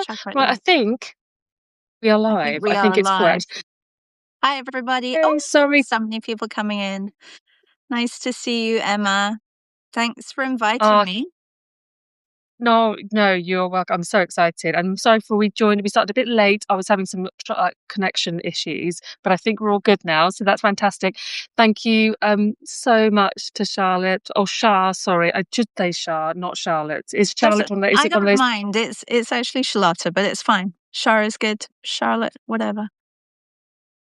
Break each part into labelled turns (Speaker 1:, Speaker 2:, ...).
Speaker 1: Chocolate
Speaker 2: Right, I
Speaker 1: love.
Speaker 2: think we are
Speaker 1: I think
Speaker 2: live.
Speaker 1: we
Speaker 2: I
Speaker 1: are
Speaker 2: think it's
Speaker 1: live.
Speaker 2: correct.
Speaker 1: Hi, everybody.
Speaker 2: Hey,
Speaker 1: Oh,
Speaker 2: sorry.
Speaker 1: so many people coming in. Nice to see you, Emma. Thanks for inviting
Speaker 2: Uh,
Speaker 1: me.
Speaker 2: no, you're welcome. I'm so excited. I'm sorry for we joined. We started a bit late. I was having some connection issues, but I think we're all good now. So that's fantastic. Thank you so much to Charlotte. Oh, Char, sorry. I should say Char, not Charlotte. Is Charlotte one of those? Is
Speaker 1: I
Speaker 2: it one of
Speaker 1: don't
Speaker 2: those?
Speaker 1: mind. It's actually Charlotta, but it's fine. Char is good. Charlotte, whatever.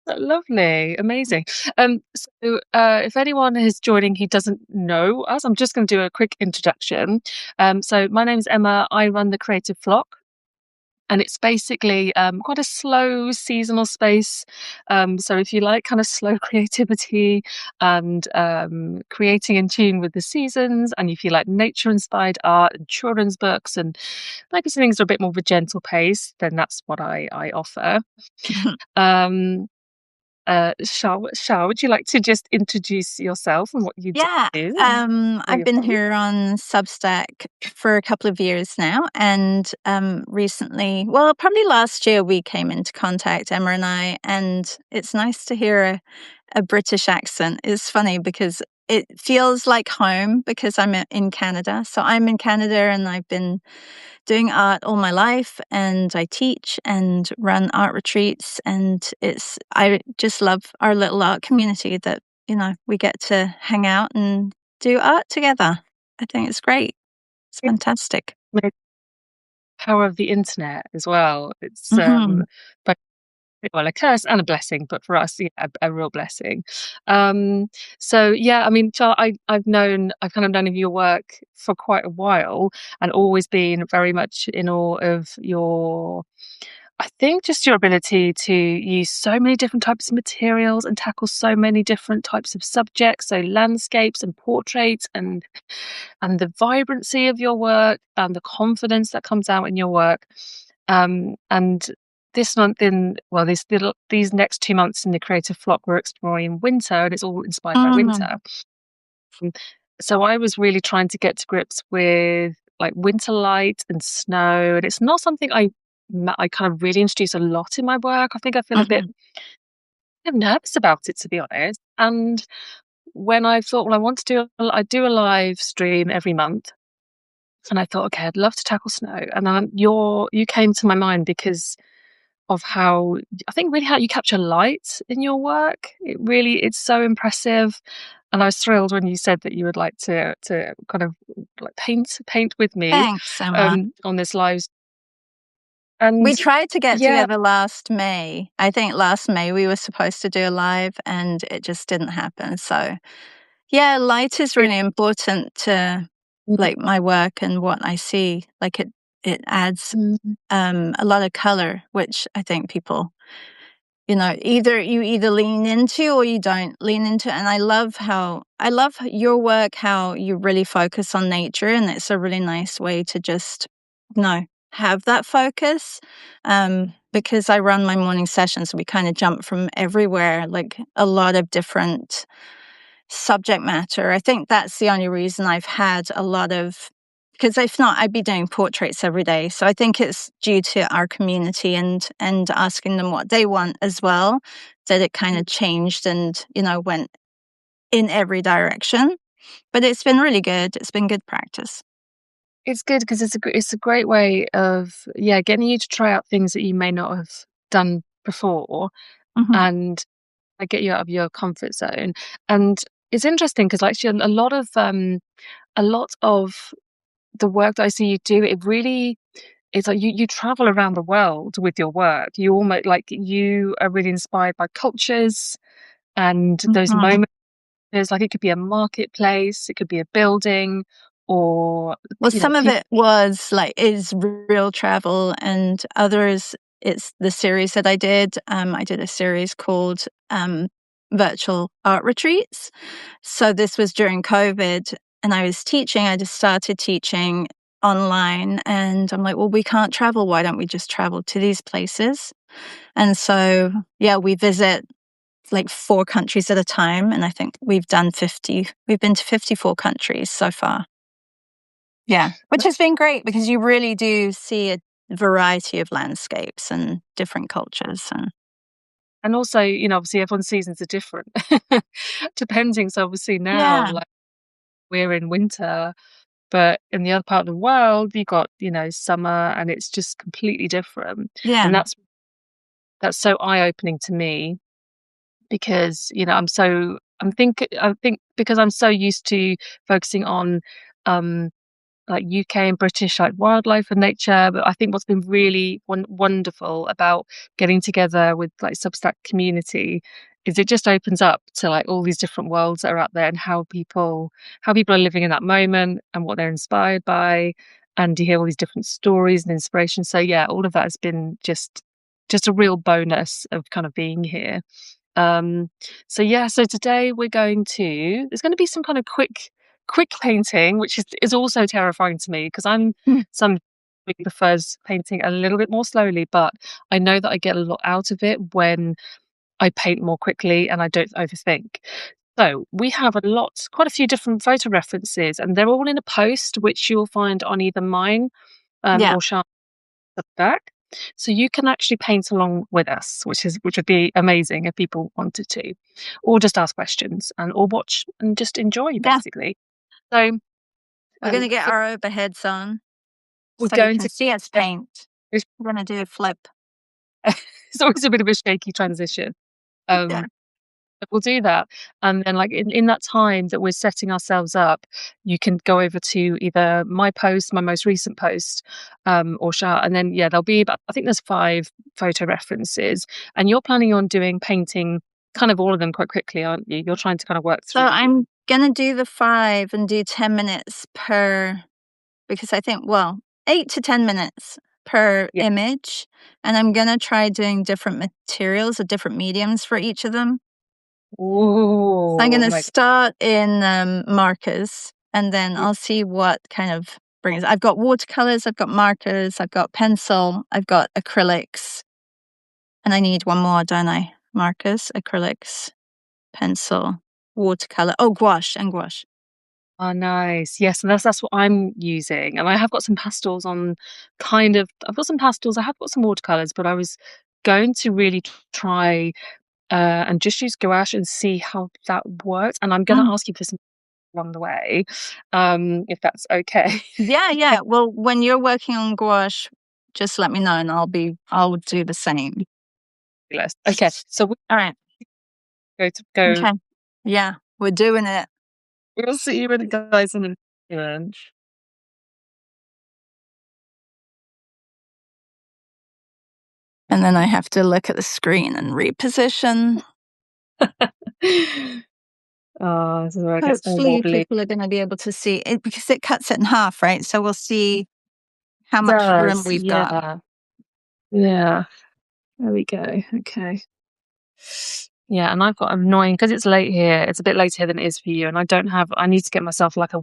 Speaker 2: Lovely, amazing. If anyone is joining who doesn't know us, I'm just going to do a quick introduction. So my name is Emma. I run the Creative Flock, and it's basically quite a slow seasonal space. So if you like kind of slow creativity and creating in tune with the seasons, and if you like nature-inspired art and children's books, and maybe some things are a bit more of a gentle pace, then that's what I offer. Um, Shah, would you like to just introduce yourself and what you
Speaker 1: Yeah,
Speaker 2: do and where
Speaker 1: I've
Speaker 2: you're
Speaker 1: been
Speaker 2: from?
Speaker 1: here on Substack for a couple of years now, and recently, well, probably last year, we came into contact, Emma and I, and it's nice to hear a British accent. It's funny because it feels like home because I'm in Canada. So I'm in Canada, and I've been doing art all my life, and I teach and run art retreats, and I just love our little art community that we get to hang out and do art together. I think it's great. It's
Speaker 2: It's
Speaker 1: fantastic.
Speaker 2: the power of the internet as well. It's
Speaker 1: Hmm.
Speaker 2: but well, a curse and a blessing, but for us, yeah, a real blessing. Um, so yeah, I mean, Char, I've kind of known of your work for quite a while, and always been very much in awe of your, I think, just your ability to use so many different types of materials and tackle so many different types of subjects, so landscapes and portraits, and the vibrancy of your work and the confidence that comes out in your work. And this month these next 2 months in the Creative Flock, we're exploring winter, and it's all inspired by
Speaker 1: Mm.
Speaker 2: winter. So I was really trying to get to grips with like winter light and snow, and it's not something I kind of really introduce a lot in my work. I think I feel a bit
Speaker 1: Hmm.
Speaker 2: nervous about it, to be honest. And when I thought, well, I do a live stream every month, and I thought, okay, I'd love to tackle snow. And then you came to my mind because of how, I think, really how you capture light in your work. It's so impressive. And I was thrilled when you said that you would like to kind of like paint with me
Speaker 1: Thanks, Emma.
Speaker 2: on this live.
Speaker 1: We
Speaker 2: And
Speaker 1: tried to get
Speaker 2: yeah,
Speaker 1: together last May. I think last May we were supposed to do a live, and it just didn't happen. So yeah, light is
Speaker 2: it,
Speaker 1: really important to like my work and what I see. Like it adds
Speaker 2: mm,
Speaker 1: a lot of color, which I think people, either you either lean into or you don't lean into. And I love your work, how you really focus on nature, and it's a really nice way to just, have that focus. Because I run my morning sessions, we kind of jump from everywhere, like a lot of different subject matter. I think that's the only reason I've had a lot of, because if not, I'd be doing portraits every day. So I think it's due to our community and asking them what they want as well, that it kind of changed and, went in every direction. But it's been really good. It's been good practice.
Speaker 2: it's good because it's a great way of, yeah, getting you to try out things that you may not have done before,
Speaker 1: Hmm.
Speaker 2: and get you out of your comfort zone. And it's interesting because actually a lot of the work that I see you do, it really, it's like you travel around the world with your work. You almost like you are really inspired by cultures and those
Speaker 1: Hmm.
Speaker 2: moments. There's like, it could be a marketplace, it could be a building, or
Speaker 1: Well, some of
Speaker 2: people.
Speaker 1: it was like is real travel, and others it's the series that I did. I did a series called Virtual Art Retreats. So this was during COVID, and I was teaching. I just started teaching online, and I'm like, well, we can't travel. Why don't we just travel to these places? And so, yeah, we visit like 4 countries at a time, and I think we've done 50. We've been to 54 countries so far. Yeah, which has been great because you really do see variety of landscapes and different cultures.
Speaker 2: And also, obviously everyone's seasons are different depending. So obviously now,
Speaker 1: Yeah,
Speaker 2: like, we're in winter, but in the other part of the world, you got, summer, and it's just completely different.
Speaker 1: yeah,
Speaker 2: And that's so eye-opening to me because, I think because I'm so used to focusing on um like UK and British like wildlife and nature. But I think what's been really wonderful about getting together with like Substack community is it just opens up to like all these different worlds that are out there and how people are living in that moment and what they're inspired by, and you hear all these different stories and inspirations. So yeah, all of that has been just a real bonus of kind of being here. Um, so yeah, so today there's going to be some kind of quick painting, which is also terrifying to me because I'm
Speaker 1: mm,
Speaker 2: some who prefers painting a little bit more slowly, but I know that I get a lot out of it when I paint more quickly and I don't overthink. So we have quite a few different photo references, and they're all in a post which you'll find on either mine
Speaker 1: yeah.
Speaker 2: or Char's back. So you can actually paint along with us, which would be amazing if people wanted to, or just ask questions or watch and just enjoy
Speaker 1: Yeah,
Speaker 2: basically. So
Speaker 1: we're going to get
Speaker 2: for,
Speaker 1: our overheads on
Speaker 2: we're
Speaker 1: so you
Speaker 2: going
Speaker 1: can
Speaker 2: to
Speaker 1: see us paint.
Speaker 2: it's
Speaker 1: We're going to do a flip.
Speaker 2: always a bit of a shaky transition.
Speaker 1: Yeah.
Speaker 2: Um, but we'll do that, and then like in that time that we're setting ourselves up, you can go over to either my most recent post, or Shah, and then yeah, there'll be about, I think there's 5 photo references, and you're planning on doing painting kind of all of them quite quickly, aren't you? You're trying to kind of work
Speaker 1: So
Speaker 2: through.
Speaker 1: I'm going to do the 5 and do 10 minutes per, because I think, well, 8 to 10 minutes per
Speaker 2: Yeah.
Speaker 1: image. And I'm going to try doing different materials or different mediums for each of them. I'm going
Speaker 2: Oh
Speaker 1: to
Speaker 2: my
Speaker 1: start in markers, and then
Speaker 2: God.
Speaker 1: I'll see what kind of brings. I've got watercolors, I've got markers, I've got pencil, I've got acrylics, and I need one more, don't I? Markers, acrylics, pencil, watercolor. Oh, gouache and gouache.
Speaker 2: Oh, nice. Yes, and that's what I'm using. And I have got some pastels on I've got some pastels, I have got some watercolors, but I was going to really try and just use gouache and see how that worked. And I'm going to
Speaker 1: Mm.
Speaker 2: ask you for some along the way, if that's okay.
Speaker 1: Yeah, yeah. Well, when you're working on gouache, just let me know, and I'll do the same.
Speaker 2: Fabulous. Okay, so we
Speaker 1: All right.
Speaker 2: go.
Speaker 1: Okay. Yeah, we're doing it.
Speaker 2: We'll see you in guys in a minute.
Speaker 1: And then I have to look at the screen and reposition.
Speaker 2: Oh, this is where it gets all
Speaker 1: Hopefully,
Speaker 2: wobbly.
Speaker 1: people are going to be able to see it because it cuts it in half, right? So we'll see how
Speaker 2: It
Speaker 1: much room
Speaker 2: does,
Speaker 1: we've got.
Speaker 2: yeah. Yeah. There we go. Okay. Yeah, and I've got annoying because it's late here. It's a bit later here than it is for you, and I need to get myself like a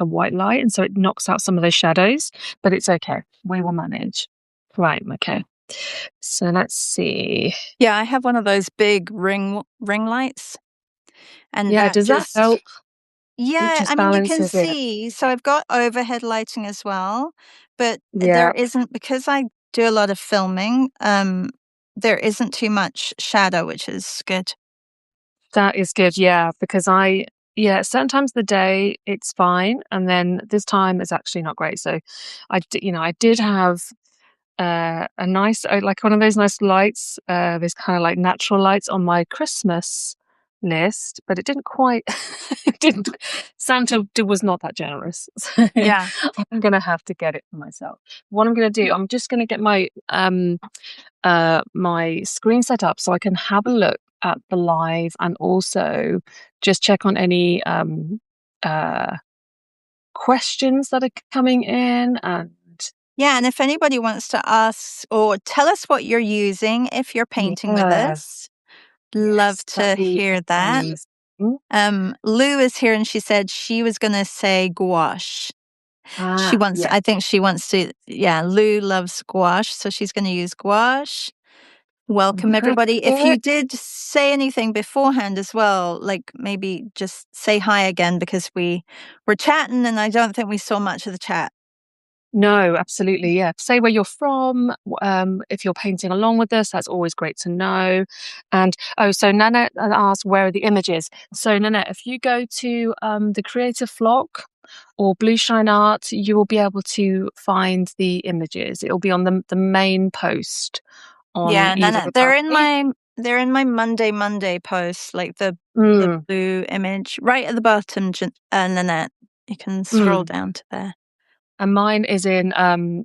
Speaker 2: white light, and so it knocks out some of those shadows. But it's okay. We will manage. Right. Okay. So let's see.
Speaker 1: Yeah, I have one of those big ring lights, and
Speaker 2: Yeah.
Speaker 1: that
Speaker 2: Does that
Speaker 1: just
Speaker 2: help? It
Speaker 1: yeah,
Speaker 2: just
Speaker 1: I mean, you can
Speaker 2: balances it.
Speaker 1: see. So I've got overhead lighting as well, but there
Speaker 2: Yeah.
Speaker 1: isn't, because I do a lot of filming. There isn't too much shadow, which is good.
Speaker 2: That is good. Yeah, because certain times of the day it's fine, and then this time is actually not great. So, I did have a nice like one of those nice lights, this kind of like natural lights on my Christmas list, but it didn't quite. It didn't. Was not that generous, so
Speaker 1: Yeah.
Speaker 2: I'm gonna have to get it for myself. What I'm gonna do, I'm just gonna get my screen set up so I can have a look at the live and also just check on any uh questions that are coming in. And
Speaker 1: Yeah, and if anybody wants to ask or tell us what you're using if you're painting with
Speaker 2: yeah,
Speaker 1: us,
Speaker 2: yes,
Speaker 1: love
Speaker 2: that'd
Speaker 1: to
Speaker 2: be
Speaker 1: hear that.
Speaker 2: amazing.
Speaker 1: Lou is here and she said she was going to say gouache.
Speaker 2: Ah, yeah.
Speaker 1: I think she wants to, yeah, Lou loves gouache, so she's going to use gouache. Welcome, everybody. If you
Speaker 2: Perfect.
Speaker 1: did say anything beforehand as well, like maybe just say hi again because we were chatting and I don't think we saw much of the chat.
Speaker 2: No, absolutely. Yeah. Say where you're from. If you're painting along with us, that's always great to know. And oh, so Nanette asked, where are the images? So Nanette, if you go to the Creative Flock or Blue Shine Art, you will be able to find the images. It'll be on the main post on
Speaker 1: Yeah, no,
Speaker 2: either
Speaker 1: no,
Speaker 2: of our pages.
Speaker 1: they're in my Monday post, like the
Speaker 2: Mm,
Speaker 1: blue image right at the bottom, Nanette. You can scroll
Speaker 2: mm.
Speaker 1: down to there.
Speaker 2: And mine is in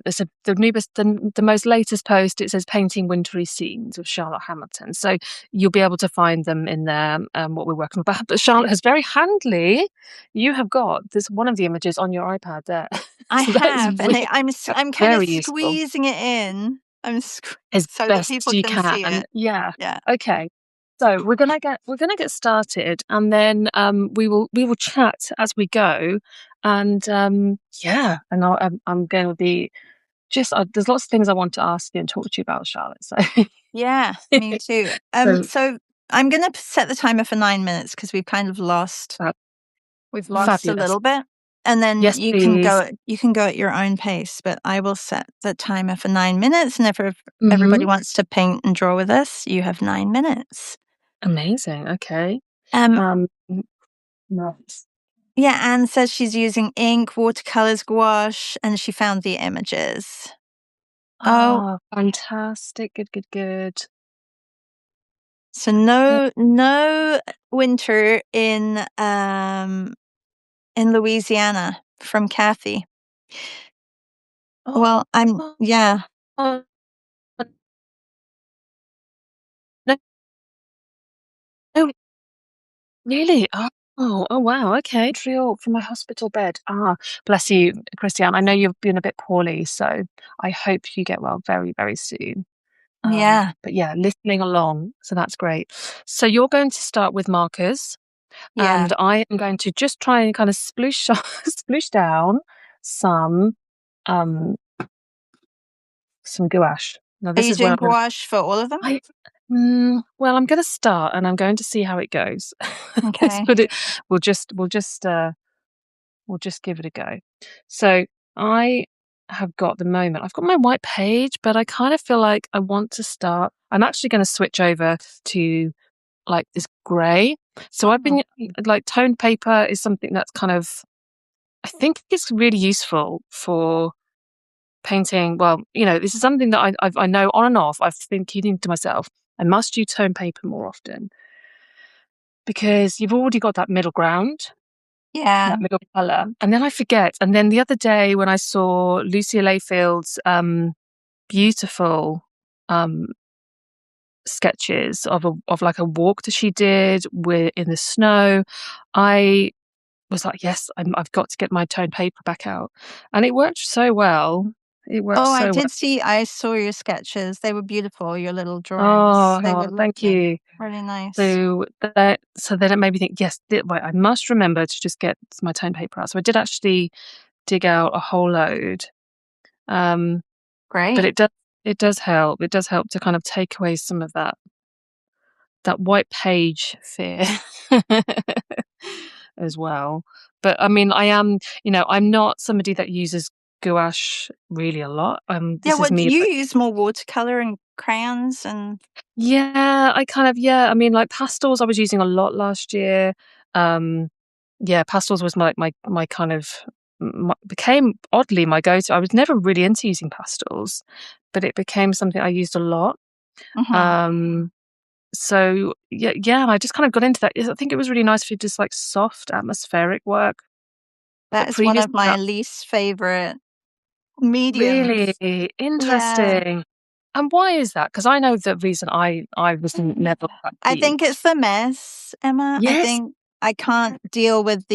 Speaker 2: it's the newest, the most latest post. It says painting wintry scenes with Charlotte Hamilton. So you'll be able to find them in there. What we're working on. But Charlotte has very handily. You have got this one of the images on your iPad there.
Speaker 1: I
Speaker 2: So that is
Speaker 1: have, and
Speaker 2: really
Speaker 1: I'm kind of
Speaker 2: very useful
Speaker 1: squeezing it in.
Speaker 2: as
Speaker 1: So that
Speaker 2: best
Speaker 1: people
Speaker 2: you
Speaker 1: can
Speaker 2: can.
Speaker 1: see it.
Speaker 2: Yeah.
Speaker 1: Yeah.
Speaker 2: Okay. So we're gonna get started, and then we will chat as we go, and yeah, and I'm going to be just there's lots of things I want to ask you and talk to you about, Charlotte. So,
Speaker 1: Yeah, me too.
Speaker 2: so
Speaker 1: So I'm gonna set the timer for 9 minutes because we've kind of lost
Speaker 2: fab-
Speaker 1: we've lost a
Speaker 2: fabulous.
Speaker 1: little bit. And then
Speaker 2: Yes, please.
Speaker 1: you can go at your own pace, but I will set the timer for 9 minutes, and if
Speaker 2: Hmm.
Speaker 1: everybody wants to paint and draw with us, you have 9 minutes.
Speaker 2: Amazing. Okay.
Speaker 1: Um,
Speaker 2: Um. Nice.
Speaker 1: yeah, Anne says she's using ink, watercolors, gouache, and she found the images. Oh,
Speaker 2: Ah, fantastic. Good. Good. Good.
Speaker 1: so
Speaker 2: Uh,
Speaker 1: no winter in Louisiana from Kathy.
Speaker 2: Oh,
Speaker 1: Well, I'm
Speaker 2: oh,
Speaker 1: yeah,
Speaker 2: oh, no, no, really? Oh, wow. Okay. Trial from my hospital bed. Ah, bless you, Christiane. I know you've been a bit poorly, so I hope you get well very, very soon.
Speaker 1: yeah,
Speaker 2: But yeah, listening along. So that's great. So you're going to start with markers,
Speaker 1: yeah.
Speaker 2: and I am going to just try and kind of sploosh down some, um, some gouache. Now
Speaker 1: Are
Speaker 2: this
Speaker 1: you
Speaker 2: is where
Speaker 1: doing
Speaker 2: I'm going to,
Speaker 1: gouache for all of them?
Speaker 2: I, well, I'm going to start and I'm going to see how it goes.
Speaker 1: Okay.
Speaker 2: But we'll just, we'll just, we'll just give it a go. So I have got the moment. I've got my white page, but I kind of feel like I want to start. I'm actually going to switch over to like this grey. So I've
Speaker 1: Oh,
Speaker 2: been like toned paper is something that's kind of I think it's really useful for painting. Well, this is something that I know on and off. I've been keeping to myself. I must use toned paper more often because you've already got that middle ground,
Speaker 1: yeah.
Speaker 2: that middle colour, and then I forget. And then the other day when I saw Lucia Layfield's beautiful um, sketches of like a walk that she did with in the snow, I was like, yes, I've got to get my toned paper back out, and it worked so well. It worked
Speaker 1: Oh,
Speaker 2: so well.
Speaker 1: I saw your sketches. They were beautiful, your little drawings. They were
Speaker 2: Oh, thank
Speaker 1: lovely.
Speaker 2: you.
Speaker 1: Really nice.
Speaker 2: So then it made me think, yes, right, I must remember to just get my toned paper out. So I did actually dig out a whole load. Um, but
Speaker 1: Great.
Speaker 2: it does help. It does help to kind of take away some of that white page fear as well. But I mean, I'm not somebody that uses gouache really a lot.
Speaker 1: Yeah,
Speaker 2: This is
Speaker 1: what do
Speaker 2: me.
Speaker 1: you use more watercolor and crayons and
Speaker 2: Yeah, yeah. I mean, like pastels, I was using a lot last year. Um, yeah, pastels was my kind of became oddly my go-to. I was never really into using pastels, but it became something I used a lot.
Speaker 1: Mhm.
Speaker 2: Um, so yeah, and I just kind of got into that. I think it was really nice for just like soft atmospheric work.
Speaker 1: That
Speaker 2: But
Speaker 1: is one
Speaker 2: previous
Speaker 1: of
Speaker 2: to
Speaker 1: my
Speaker 2: that,
Speaker 1: least favorite mediums.
Speaker 2: really
Speaker 1: Yeah.
Speaker 2: interesting. And why is that? Because I know the reason I was never that
Speaker 1: I
Speaker 2: keen.
Speaker 1: think it's the mess, Emma. I
Speaker 2: Yes.
Speaker 1: think I can't deal with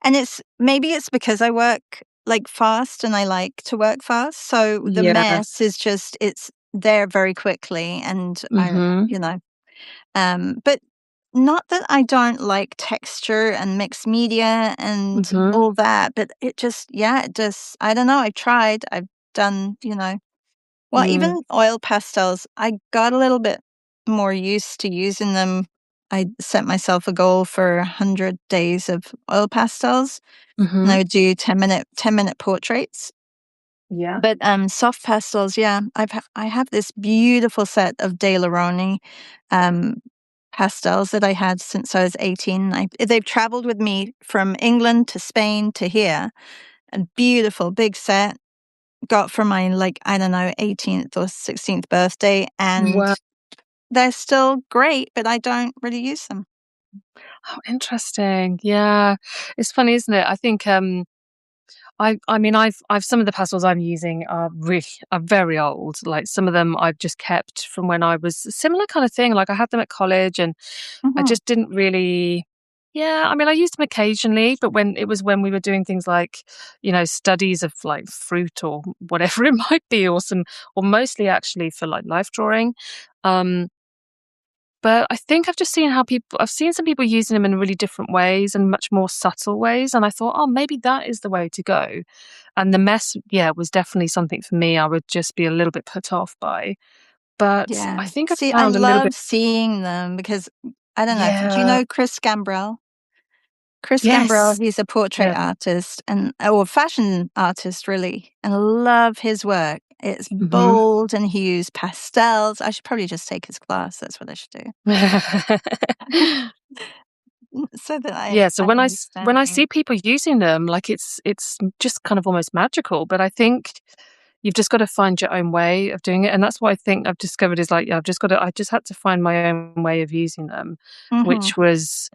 Speaker 1: and maybe it's because I work like fast and I like to work fast. So the
Speaker 2: Yeah.
Speaker 1: mess is just, it's there very quickly. And
Speaker 2: Mhm.
Speaker 1: but not that I don't like texture and mixed media and
Speaker 2: Mhm.
Speaker 1: all that, but it just, I don't know. I've done, well,
Speaker 2: Mm.
Speaker 1: even oil pastels, I got a little bit more used to using them. I set myself a goal for 100 days of oil pastels, and I
Speaker 2: Mhm.
Speaker 1: would do 10-minute portraits.
Speaker 2: Yeah.
Speaker 1: But soft pastels, yeah, I have this beautiful set of Daleroni um, pastels that I had since I was 18. They've traveled with me from England to Spain to here. A beautiful big set got for my, like, I don't know, 18th or 16th birthday, and
Speaker 2: Wow.
Speaker 1: they're still great, but I don't really use them.
Speaker 2: How interesting. Yeah. It's funny, isn't it? I think I mean I've some of the pastels I'm using are very old. Like some of them I've just kept from when I was a similar kind of thing. Like I had them at college and I
Speaker 1: Mhm.
Speaker 2: just didn't really. Yeah, I mean I used them occasionally, but when we were doing things like, studies of like fruit or whatever it might be, or mostly actually for like life drawing. Um but I think I've seen some people using them in really different ways and much more subtle ways. And I thought, oh, maybe that is the way to go. And the mess, yeah, was definitely something for me I would just be a little bit put off by. But
Speaker 1: Yeah.
Speaker 2: I think I've
Speaker 1: See, I
Speaker 2: found a little bit,
Speaker 1: love seeing them because I don't know. Do you
Speaker 2: yeah,
Speaker 1: know Chris Gambrell? Chris Gambrell,
Speaker 2: yes,
Speaker 1: he's a portrait
Speaker 2: yeah,
Speaker 1: artist and or fashion artist really, and I love his work. It's
Speaker 2: hmm
Speaker 1: bold and he used pastels. I should probably just take his class. That's what I should do. So that
Speaker 2: yeah. So
Speaker 1: I
Speaker 2: when I
Speaker 1: understand.
Speaker 2: see people using them, like it's just kind of almost magical. But I think you've just got to find your own way of doing it, and that's what I think I've discovered is like, yeah, I just had to find my own way of using them,
Speaker 1: Mhm.
Speaker 2: which was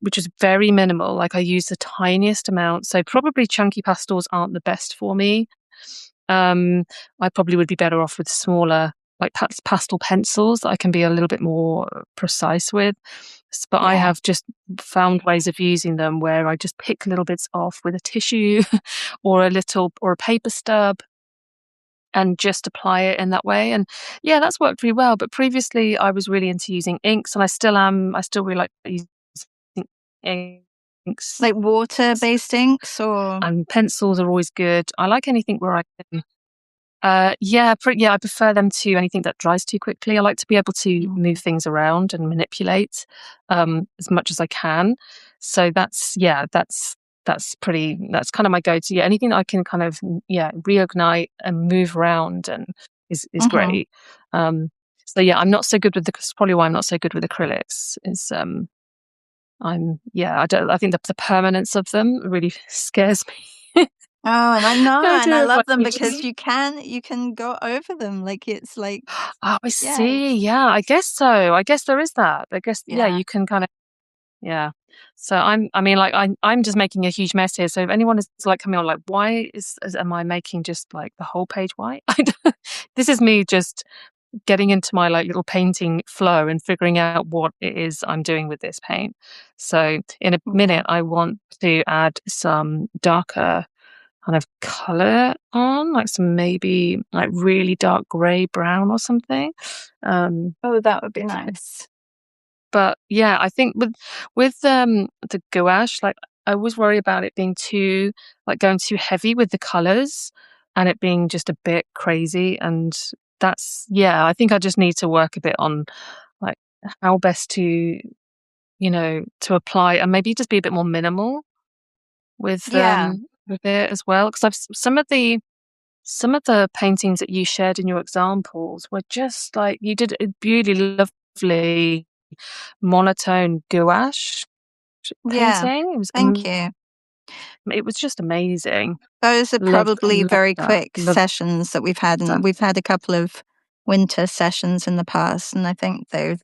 Speaker 2: which is very minimal. Like I use the tiniest amount. So probably chunky pastels aren't the best for me. Um, I probably would be better off with smaller, like pastel pencils that I can be a little bit more precise with. But I
Speaker 1: Yeah.
Speaker 2: have just found ways of using them where I just pick little bits off with a tissue or a paper stub and just apply it in that way. And yeah, that's worked really well. But previously I was really into using inks and I still am. I still really like using inks,
Speaker 1: Like water-based inks or
Speaker 2: and pencils are always good. I like anything where I can yeah, I prefer them to anything that dries too quickly. I like to be able to move
Speaker 1: Mhm.
Speaker 2: things around and manipulate as much as I can. So that's kind of my go-to. Yeah, anything that I can kind of reignite and move around and is
Speaker 1: Mhm.
Speaker 2: great. So yeah, I'm not so good with that's probably why I'm not so good with acrylics. Is I don't I think the permanence of them really scares me.
Speaker 1: Oh, and I know,
Speaker 2: The
Speaker 1: and I
Speaker 2: idea of
Speaker 1: love
Speaker 2: like
Speaker 1: them because
Speaker 2: eating.
Speaker 1: you can go over them, like, it's like
Speaker 2: Oh, I
Speaker 1: yeah,
Speaker 2: see.
Speaker 1: it's
Speaker 2: Yeah, I guess so. I guess there is that. I guess, yeah,
Speaker 1: yeah.
Speaker 2: you can kind of, yeah. So I mean, like, I'm just making a huge mess here. So if anyone is like coming on, like, why am I making just like the whole page white? This is me just getting into my like little painting flow and figuring out what it is I'm doing with this paint. So in a
Speaker 1: Yeah.
Speaker 2: minute, I want to add some darker kind of color on, like some maybe like really dark gray brown or something. Um,
Speaker 1: Oh, that would be nice.
Speaker 2: but yeah, I think with the gouache, like I always worry about it being too like going too heavy with the colors and it being just a bit crazy. And that's yeah, I think I just need to work a bit on like how best to apply and maybe just be a bit more minimal
Speaker 1: Yeah.
Speaker 2: with it as well. Because some of the paintings that you shared in your examples were just like you did a really lovely monotone gouache
Speaker 1: Yeah.
Speaker 2: painting.
Speaker 1: Thank you.
Speaker 2: It was just amazing.
Speaker 1: Those are
Speaker 2: I
Speaker 1: probably
Speaker 2: loved
Speaker 1: very
Speaker 2: that.
Speaker 1: quick
Speaker 2: Loved
Speaker 1: sessions that we've had,
Speaker 2: that.
Speaker 1: and we've had a couple of winter sessions in the past, and I think they've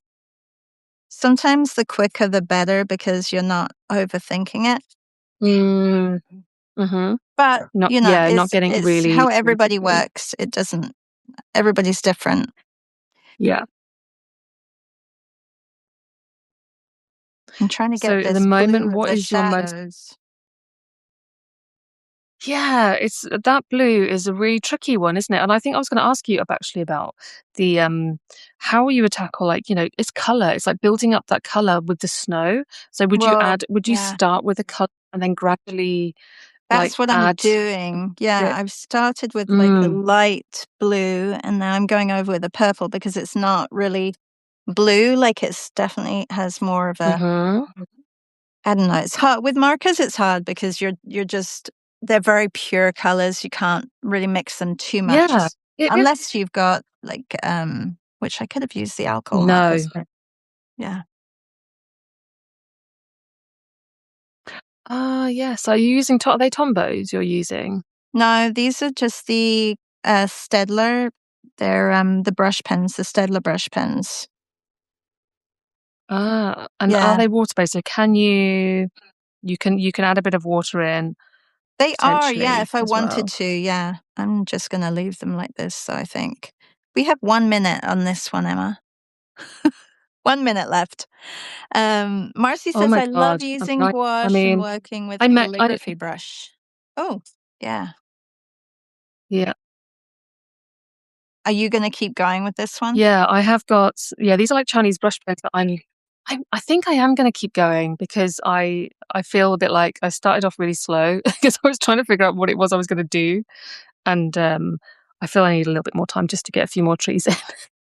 Speaker 1: sometimes the quicker the better because you're not overthinking it.
Speaker 2: Mm, mhm.
Speaker 1: But,
Speaker 2: Not getting
Speaker 1: it's how
Speaker 2: really
Speaker 1: everybody
Speaker 2: picky.
Speaker 1: works. It doesn't everybody's different.
Speaker 2: Yeah.
Speaker 1: I'm trying to
Speaker 2: So
Speaker 1: get
Speaker 2: at the
Speaker 1: this
Speaker 2: moment,
Speaker 1: blue of
Speaker 2: what
Speaker 1: the
Speaker 2: is your most
Speaker 1: shadows.
Speaker 2: Yeah, it's that blue is a really tricky one, isn't it? And I think I was going to ask you actually about the how you would tackle like it's color. It's like building up that color with the snow. So
Speaker 1: Well,
Speaker 2: would you
Speaker 1: yeah,
Speaker 2: start with a color and then gradually like
Speaker 1: that's what I'm
Speaker 2: add
Speaker 1: doing. Yeah,
Speaker 2: it?
Speaker 1: I've started with like a
Speaker 2: Mm.
Speaker 1: light blue and now I'm going over with a purple because it's not really blue. Like it's definitely has more of a
Speaker 2: Mhm.
Speaker 1: I don't know. It's hard with markers. It's hard because you're just they're very pure colors. You can't really mix them too much,
Speaker 2: Yeah. It
Speaker 1: unless you've got like which I could have used the alcohol
Speaker 2: no.
Speaker 1: markers. Yeah.
Speaker 2: Ah, yes. Are you using are they Tombos you're using?
Speaker 1: No, these are just the Stedler. They're the brush pens, the Stedler brush pens.
Speaker 2: Ah, and are
Speaker 1: Yeah.
Speaker 2: they water-based? So you can add a bit of water in
Speaker 1: They are, yeah,
Speaker 2: potentially
Speaker 1: if I
Speaker 2: as
Speaker 1: wanted
Speaker 2: well.
Speaker 1: to, yeah. I'm just gonna leave them like this, so I think. We have 1 minute on this one, Emma. 1 minute left. Marcy
Speaker 2: Oh
Speaker 1: says,
Speaker 2: my
Speaker 1: "I love
Speaker 2: God.
Speaker 1: using
Speaker 2: I
Speaker 1: gouache and
Speaker 2: mean,
Speaker 1: working with
Speaker 2: I
Speaker 1: calligraphy brush." Oh, yeah.
Speaker 2: yeah.
Speaker 1: Are you gonna keep going with this one?
Speaker 2: Yeah, I have got yeah, these are like Chinese brush pens that I think I am gonna keep going because I feel a bit like I started off really slow because I was trying to figure out what it was I was gonna do, and, I feel I need a little bit more time just to get a few more trees in.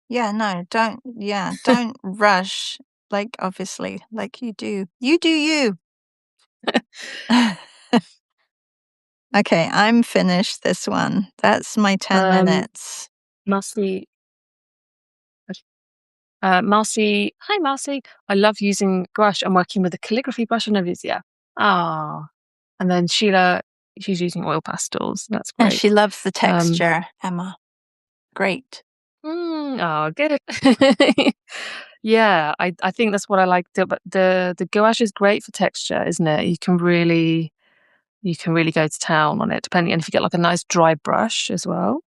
Speaker 1: Yeah, no, don't rush, like, obviously, like you do. You do you. Okay, I'm finished this one. That's my 10
Speaker 2: Um,
Speaker 1: minutes.
Speaker 2: Marcy Marcy hi, Marcy. I love using gouache and working with a calligraphy brush and everything, yeah. Ah, and then Sheila, she's using oil pastels. That's
Speaker 1: And
Speaker 2: great.
Speaker 1: she loves the
Speaker 2: Um,
Speaker 1: texture, Emma. Great.
Speaker 2: oh, good. Yeah, I think that's what I like. But the gouache is great for texture, isn't it? You can really go to town on it, depending. And if you get like a nice dry brush as well,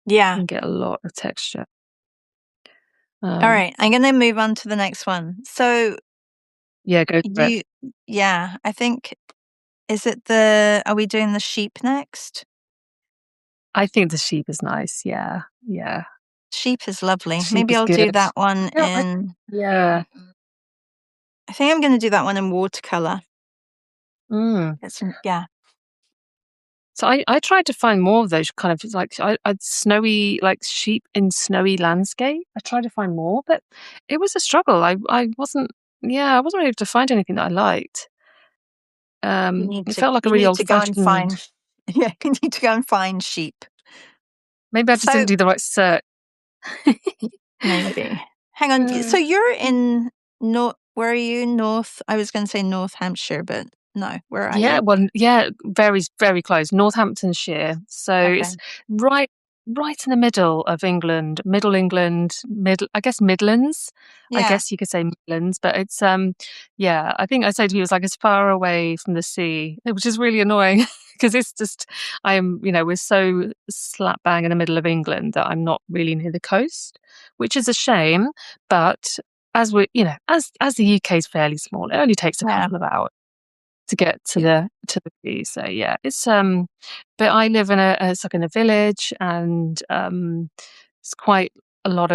Speaker 2: you
Speaker 1: Yeah.
Speaker 2: can get a lot of texture.
Speaker 1: All
Speaker 2: Um,
Speaker 1: right, I'm gonna move on to the next one. So
Speaker 2: yeah, go for it.
Speaker 1: you yeah, I think are we doing the sheep next?
Speaker 2: I think the sheep is nice. Yeah, yeah.
Speaker 1: Sheep is lovely.
Speaker 2: Sheep
Speaker 1: Maybe
Speaker 2: is
Speaker 1: I'll do
Speaker 2: good.
Speaker 1: that one
Speaker 2: Yeah, yeah.
Speaker 1: I think I'm gonna do that one in watercolor.
Speaker 2: Mm.
Speaker 1: Yeah.
Speaker 2: So I tried to find more of those kind of like snowy like sheep in snowy landscape. I tried to find more, but it was a struggle. I wasn't able to find anything that I liked. It felt like a
Speaker 1: You
Speaker 2: really
Speaker 1: need
Speaker 2: old
Speaker 1: to go and
Speaker 2: fashioned.
Speaker 1: find yeah, you need to go and find sheep.
Speaker 2: Maybe I just
Speaker 1: So
Speaker 2: didn't do the right search.
Speaker 1: maybe. Hang on.
Speaker 2: Uh,
Speaker 1: So you're in where are you? North I was gonna say North Hampshire, but no, where are
Speaker 2: Yeah,
Speaker 1: you?
Speaker 2: well, yeah, very, very close. Northamptonshire. So
Speaker 1: Okay.
Speaker 2: it's right, right in the middle of England, middle England, I guess Midlands. I
Speaker 1: Yeah.
Speaker 2: guess you could say Midlands, but it's yeah. I think I say to you, it's like as far away from the sea, which is really annoying because it's just we're so slap bang in the middle of England that I'm not really near the coast, which is a shame. But as the UK is fairly small, it only takes a
Speaker 1: Yeah.
Speaker 2: couple of hours to get to
Speaker 1: Yeah.
Speaker 2: the sea. So yeah, it's but I live in it's like in a village and it's quite a lot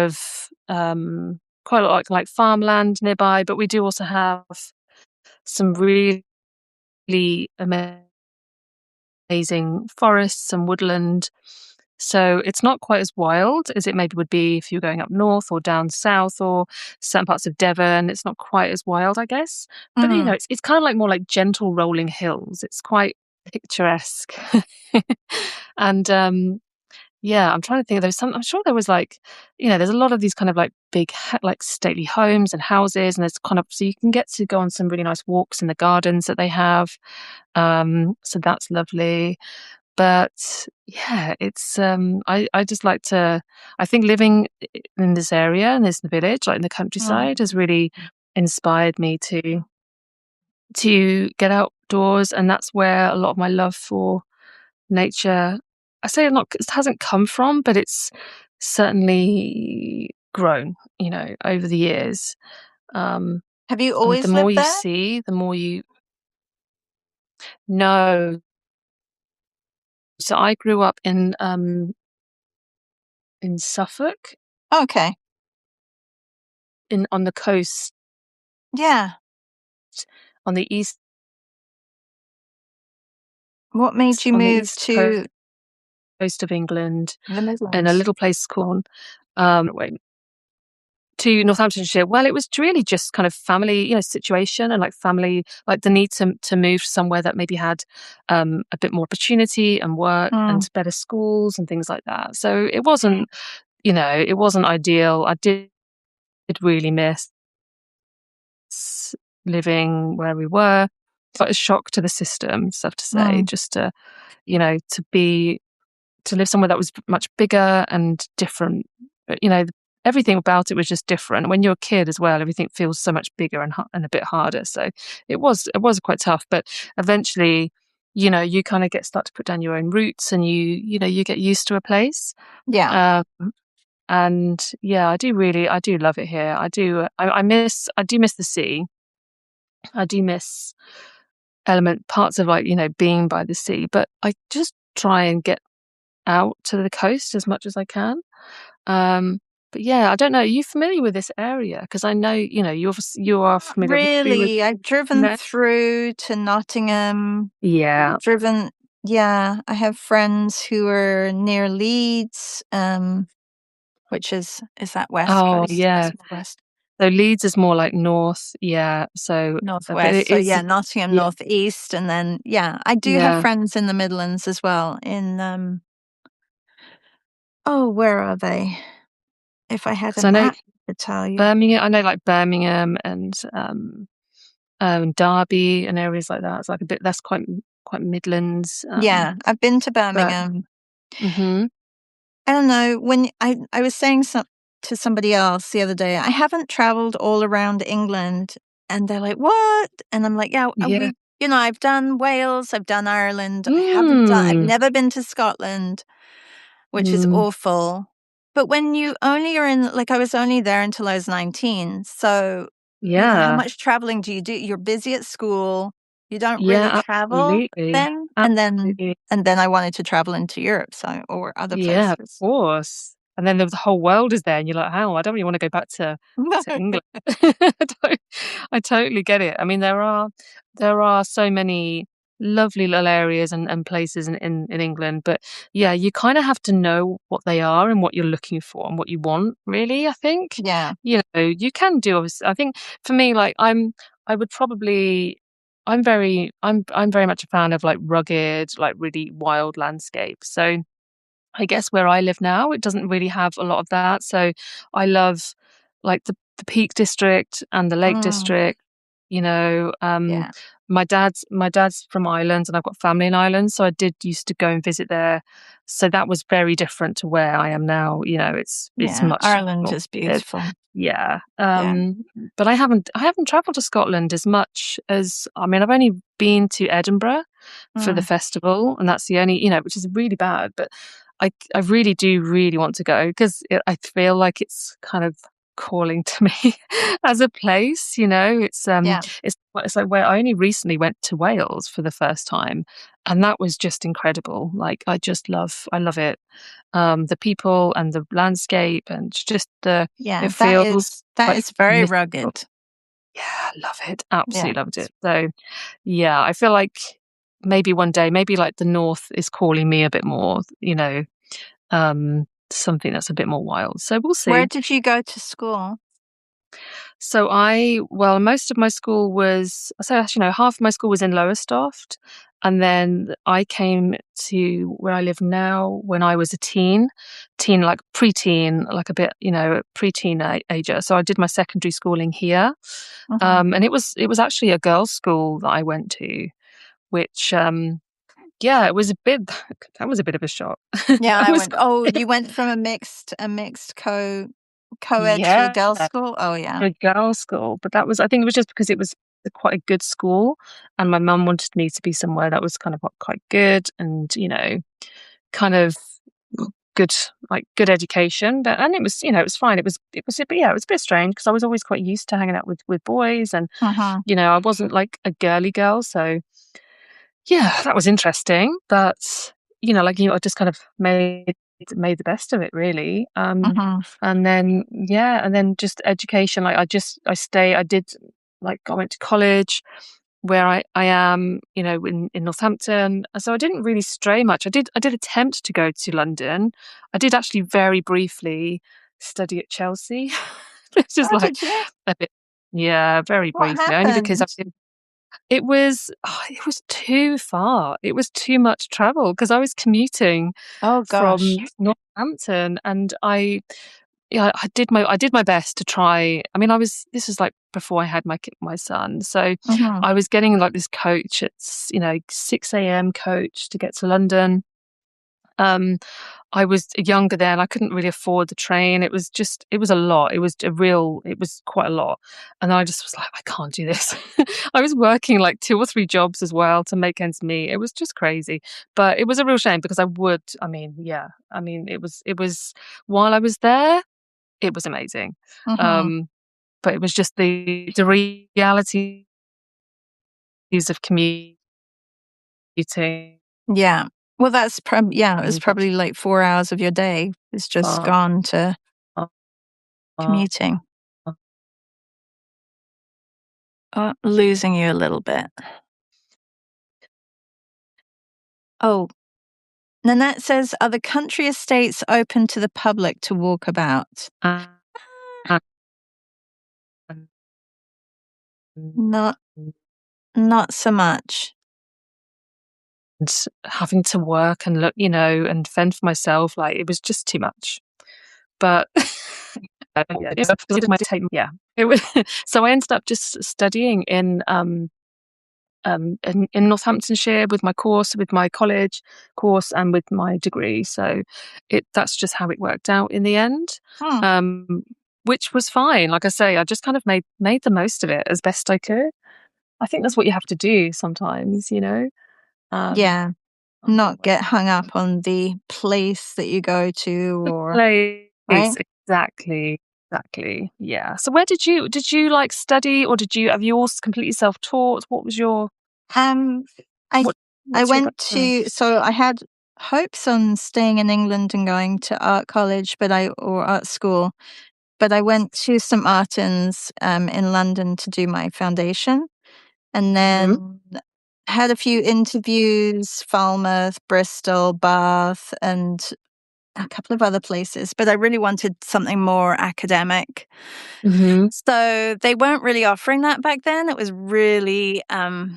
Speaker 2: like farmland nearby, but we do also have some really amazing forests and woodland. So it's not quite as wild as it maybe would be if you're going up north or down south or certain parts of Devon. It's not quite as wild, I guess. But
Speaker 1: Mm.
Speaker 2: it's kind of like more like gentle rolling hills. It's quite picturesque. And yeah, I'm trying to think. I'm sure there was like, there's a lot of these kind of like big, like stately homes and houses, and there's kind of so you can get to go on some really nice walks in the gardens that they have. So that's lovely. But yeah, it's I just like to I think living in this area in this village, like in the
Speaker 1: Mm.
Speaker 2: countryside, has really inspired me to get outdoors, and that's where a lot of my love for nature I say not it hasn't come from, but it's certainly grown, over the years. Um,
Speaker 1: Have you
Speaker 2: and the
Speaker 1: always
Speaker 2: more
Speaker 1: lived
Speaker 2: you
Speaker 1: there?
Speaker 2: see, the more you know. So I grew up in Suffolk,
Speaker 1: Okay.
Speaker 2: in on the coast,
Speaker 1: Yeah.
Speaker 2: on the east
Speaker 1: What made you
Speaker 2: on the
Speaker 1: move
Speaker 2: east
Speaker 1: to
Speaker 2: coast of England,
Speaker 1: the
Speaker 2: in a
Speaker 1: Midlands?
Speaker 2: little place called wait, to Northamptonshire, well, it was really just kind of family, situation, and like family, like the need to move somewhere that maybe had a bit more opportunity and work and
Speaker 1: Mm,
Speaker 2: better schools and things like that. So it wasn't ideal. I did really miss living where we were. Quite a shock to the system, so I have to say,
Speaker 1: mm,
Speaker 2: just to, to be to live somewhere that was much bigger and different. But, everything about it was just different. When you're a kid as well, everything feels so much bigger and a bit harder. So it was quite tough. But eventually, you kind of start to put down your own roots, and you get used to a place.
Speaker 1: yeah,
Speaker 2: Um, and yeah, I do love it here. I do miss the sea. I do miss element parts of, like, being by the sea, but I just try and get out to the coast as much as I can. Um, but yeah, I don't know. Are you familiar with this area? Because I know, you are
Speaker 1: not
Speaker 2: familiar obviously with,
Speaker 1: really. I've driven
Speaker 2: no?
Speaker 1: through to Nottingham.
Speaker 2: Yeah.
Speaker 1: Driven, yeah. I have friends who are near Leeds, which is that West
Speaker 2: Oh,
Speaker 1: Coast,
Speaker 2: yeah.
Speaker 1: East or West,
Speaker 2: So Leeds is more like north. Yeah. So, but
Speaker 1: Northwest.
Speaker 2: it
Speaker 1: So
Speaker 2: is,
Speaker 1: yeah, Nottingham
Speaker 2: yeah,
Speaker 1: Northeast, and then yeah, I do have
Speaker 2: yeah.
Speaker 1: friends in the Midlands as well. In oh, where are they? If I had a
Speaker 2: Because I know
Speaker 1: map to tell you.
Speaker 2: Birmingham, I know like Birmingham and Derby and areas like that. It's like a bit, that's quite Midlands.
Speaker 1: Yeah, I've been to
Speaker 2: But,
Speaker 1: Birmingham.
Speaker 2: hmm
Speaker 1: I don't know, when I was saying to somebody else the other day, I haven't traveled all around England, and they're like, "What?" And I'm like, "Yeah,
Speaker 2: yeah.
Speaker 1: I've done Wales, I've done Ireland. I've
Speaker 2: Mm,
Speaker 1: never been to Scotland, which is
Speaker 2: mm,
Speaker 1: awful." But when you only are in, like, I was only there until I was 19, so, how
Speaker 2: yeah.
Speaker 1: much traveling do you do? You're busy at school, you don't really
Speaker 2: Yeah,
Speaker 1: travel
Speaker 2: absolutely.
Speaker 1: then,
Speaker 2: Absolutely.
Speaker 1: and then I wanted to travel into Europe, so, or other
Speaker 2: Yeah, of
Speaker 1: places.
Speaker 2: course. And then the whole world is there and you're like, "Hang on, I don't really wanna go back to England." I don't I totally get it. I mean, there are so many lovely little areas and places in England, but yeah, you kinda have to know what they are and what you're looking for and what you want, really, I think.
Speaker 1: Yeah.
Speaker 2: You can do, I think for me, like, I would probably I'm very much a fan of, like, rugged, like, really wild landscapes. So I guess where I live now, it doesn't really have a lot of that. So I love, like, the Peak District and the Lake
Speaker 1: Mm,
Speaker 2: District. You know,
Speaker 1: yeah.
Speaker 2: my dad's from Ireland, and I've got family in Ireland, so I did used to go and visit there. So that was very different to where I am now. It's
Speaker 1: Yeah.
Speaker 2: much
Speaker 1: Ireland
Speaker 2: more.
Speaker 1: is beautiful.
Speaker 2: Yeah.
Speaker 1: Yeah.
Speaker 2: But I haven't traveled to Scotland as much as, I mean, I've only been to Edinburgh for the
Speaker 1: Mm,
Speaker 2: festival, and that's the only, which is really bad, but I really do really want to go because I feel like it's kind of calling to me as a place.
Speaker 1: yeah.
Speaker 2: It's like where I only recently went to Wales for the first time, and that was just incredible. Like, I love it. The people and the landscape and just
Speaker 1: Yeah.
Speaker 2: it feels
Speaker 1: That
Speaker 2: quite
Speaker 1: is very
Speaker 2: mystical.
Speaker 1: rugged.
Speaker 2: Yeah, I love it.
Speaker 1: Yeah.
Speaker 2: Absolutely loved it. So yeah, I feel like maybe one day, maybe like the north is calling me a bit more, something that's a bit more wild. So we'll
Speaker 1: Where
Speaker 2: see.
Speaker 1: did you go to school?
Speaker 2: So well, most of my school was, so actually, no, half of my school was in Lowestoft. And then I came to where I live now when I was a teen, like preteen, like a bit, preteen ager. So I did my secondary schooling here.
Speaker 1: Mhm.
Speaker 2: And it was actually a girls' school that I went to, which, yeah, it was a bit, that was a bit of a shock.
Speaker 1: Yeah,
Speaker 2: I
Speaker 1: I
Speaker 2: was,
Speaker 1: went, oh, you went from a mixed co-ed to a
Speaker 2: yeah.
Speaker 1: girls' school? Oh, yeah.
Speaker 2: A girls' school, but I think it was just because it was quite a good school, and my mum wanted me to be somewhere that was kind of quite good and, kind of good, like good education. But and it was fine. But yeah, it was a bit strange because I was always quite used to hanging out with boys, and
Speaker 1: Mhm.
Speaker 2: I wasn't like a girly girl, so yeah, that was interesting. But I just kind of made the best of it, really.
Speaker 1: Mhm.
Speaker 2: And then yeah, and then just education. Like, I did, like, I went to college where I am, in Northampton. So I didn't really stray much. I did attempt to go to London. I did actually very briefly study at Chelsea. It's just
Speaker 1: Oh,
Speaker 2: like
Speaker 1: did you?
Speaker 2: a bit, yeah, very
Speaker 1: What
Speaker 2: briefly, only because
Speaker 1: happened?
Speaker 2: it was too far. It was too much travel because I was commuting
Speaker 1: Oh gosh.
Speaker 2: from Northampton, and yeah, I did my best to try. I mean, this was like before I had my son, so
Speaker 1: Mhm.
Speaker 2: I was getting like this coach at 6 a.m. coach to get to London. Um, I was younger then. I couldn't really afford the train. It was a lot. It was quite a lot. And I just was like, I can't do this. I was working like two or three jobs as well to make ends meet. It was just crazy. But it was a real shame because I mean, while I was there, it was amazing.
Speaker 1: Mhm.
Speaker 2: Um, but it was just the realities of commuting.
Speaker 1: Yeah. Well, that's yeah, it's
Speaker 2: But,
Speaker 1: probably like 4 hours of your day is just
Speaker 2: uh,
Speaker 1: gone to
Speaker 2: uh, uh,
Speaker 1: commuting. Losing you a little bit. Oh, Nanette says, "Are the country estates open to the public to walk about?"
Speaker 2: uh, uh,
Speaker 1: Not not so much.
Speaker 2: and having to work and look, and fend for myself, like it was just too much. But yeah, yeah, it was. So I ended up just studying in Northamptonshire with my course, with my college course, and with my degree. So that's just how it worked out in the end.
Speaker 1: Hmm.
Speaker 2: Um, which was fine. Like I say, I just kind of made the most of it as best I could. I think that's what you have to do sometimes, you know. Um,
Speaker 1: Yeah. Not get hung up on the place that you go to or
Speaker 2: Place,
Speaker 1: right?
Speaker 2: exactly, exactly. Yeah. So where did you like study, or have you all completely self-taught? What was your
Speaker 1: Um, I
Speaker 2: what
Speaker 1: I
Speaker 2: what's your
Speaker 1: went
Speaker 2: background?
Speaker 1: to so I had hopes on staying in England and going to art college, or art school, but I went to St Martin's in London to do my foundation, and
Speaker 2: Hmm.
Speaker 1: then had a few interviews, Falmouth, Bristol, Bath, and a couple of other places. But I really wanted something more academic.
Speaker 2: Hmm.
Speaker 1: So they weren't really offering that back then.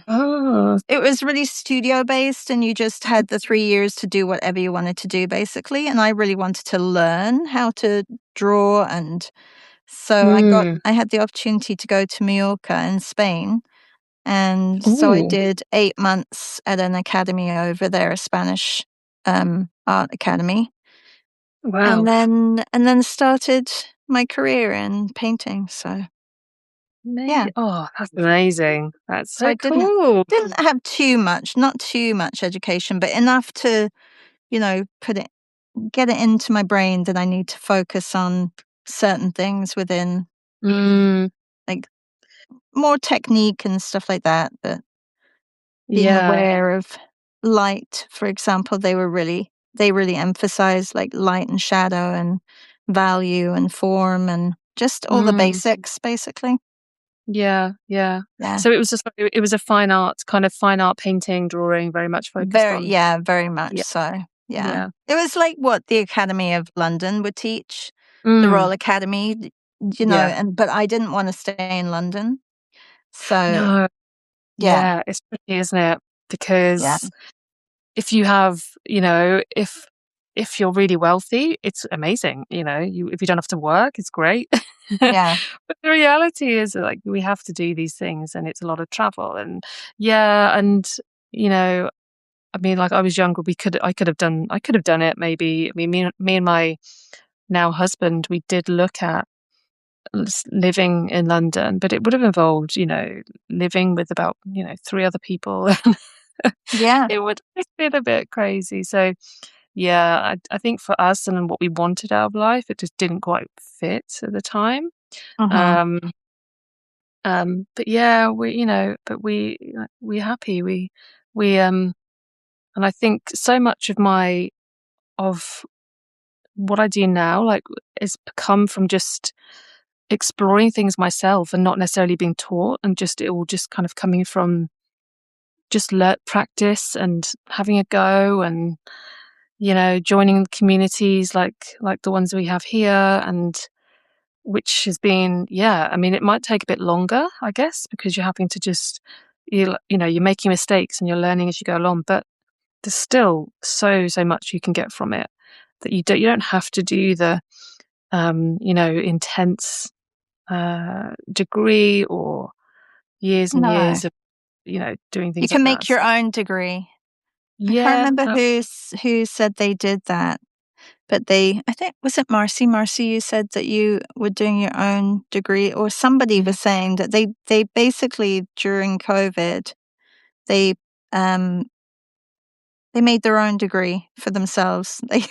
Speaker 2: Oh.
Speaker 1: It was really studio based, and you just had the 3 years to do whatever you wanted to do, basically, and I really wanted to learn how to draw, and so
Speaker 2: Mm.
Speaker 1: I had the opportunity to go to Mallorca in Spain, and so I
Speaker 2: Ooh.
Speaker 1: did 8 months at an academy over there, a Spanish, art academy,
Speaker 2: Wow.
Speaker 1: and then started my career in painting, so yeah.
Speaker 2: Amazing. Oh, that's amazing. That's
Speaker 1: So I
Speaker 2: so cool.
Speaker 1: didn't have too much, not too much education, but enough to, get it into my brain that I need to focus on certain things within,
Speaker 2: Mm,
Speaker 1: like, more technique and stuff like that, but being
Speaker 2: yeah.
Speaker 1: aware of light, for example, they really emphasize, like, light and shadow and value and form and just all the
Speaker 2: Mm,
Speaker 1: basics, basically.
Speaker 2: yeah, yeah.
Speaker 1: Yeah.
Speaker 2: So it was just like it was a fine art painting, drawing, very much focused on.
Speaker 1: Very much
Speaker 2: Yeah,
Speaker 1: so, yeah.
Speaker 2: yeah.
Speaker 1: It was like what the Academy of London would teach, the
Speaker 2: Mm,
Speaker 1: Royal Academy,
Speaker 2: yeah.
Speaker 1: but I didn't wanna stay in London, so
Speaker 2: No,
Speaker 1: yeah,
Speaker 2: yeah, it's tricky, isn't it?
Speaker 1: yeah,
Speaker 2: Because if you have, if you're really wealthy, it's amazing, if you don't have to work, it's great.
Speaker 1: yeah,
Speaker 2: But the reality is that, like, we have to do these things, and it's a lot of travel, and yeah, and, you know, I mean, like, I was younger, I could have done it maybe. I mean, me and my now husband, we did look at living in London, but it would have involved, living with about, three other people.
Speaker 1: yeah,
Speaker 2: It would have been a bit crazy. So, yeah, I think for us and what we wanted out of life, it just didn't quite fit at the time.
Speaker 1: mhm,
Speaker 2: Um, but yeah, we're happy. We and I think so much of what I do now, like, is come from just exploring things myself and not necessarily being taught, and just it all just kind of coming from just practice and having a go, and joining communities like the ones we have here, and which has been, yeah, I mean, it might take a bit longer, I guess, because you're having to just, you're making mistakes and you're learning as you go along, but there's still so much you can get from it that you don't have to do the, intense degree or years and
Speaker 1: No.
Speaker 2: years of, doing
Speaker 1: You
Speaker 2: things like
Speaker 1: can
Speaker 2: that.
Speaker 1: make
Speaker 2: So,
Speaker 1: your own degree. I can't
Speaker 2: yeah,
Speaker 1: remember who said they did that, but I think was it Marcy? Marcy, you said that you were doing your own degree, or somebody
Speaker 2: yeah.
Speaker 1: was saying that they basically during COVID they um they made their own degree for themselves. They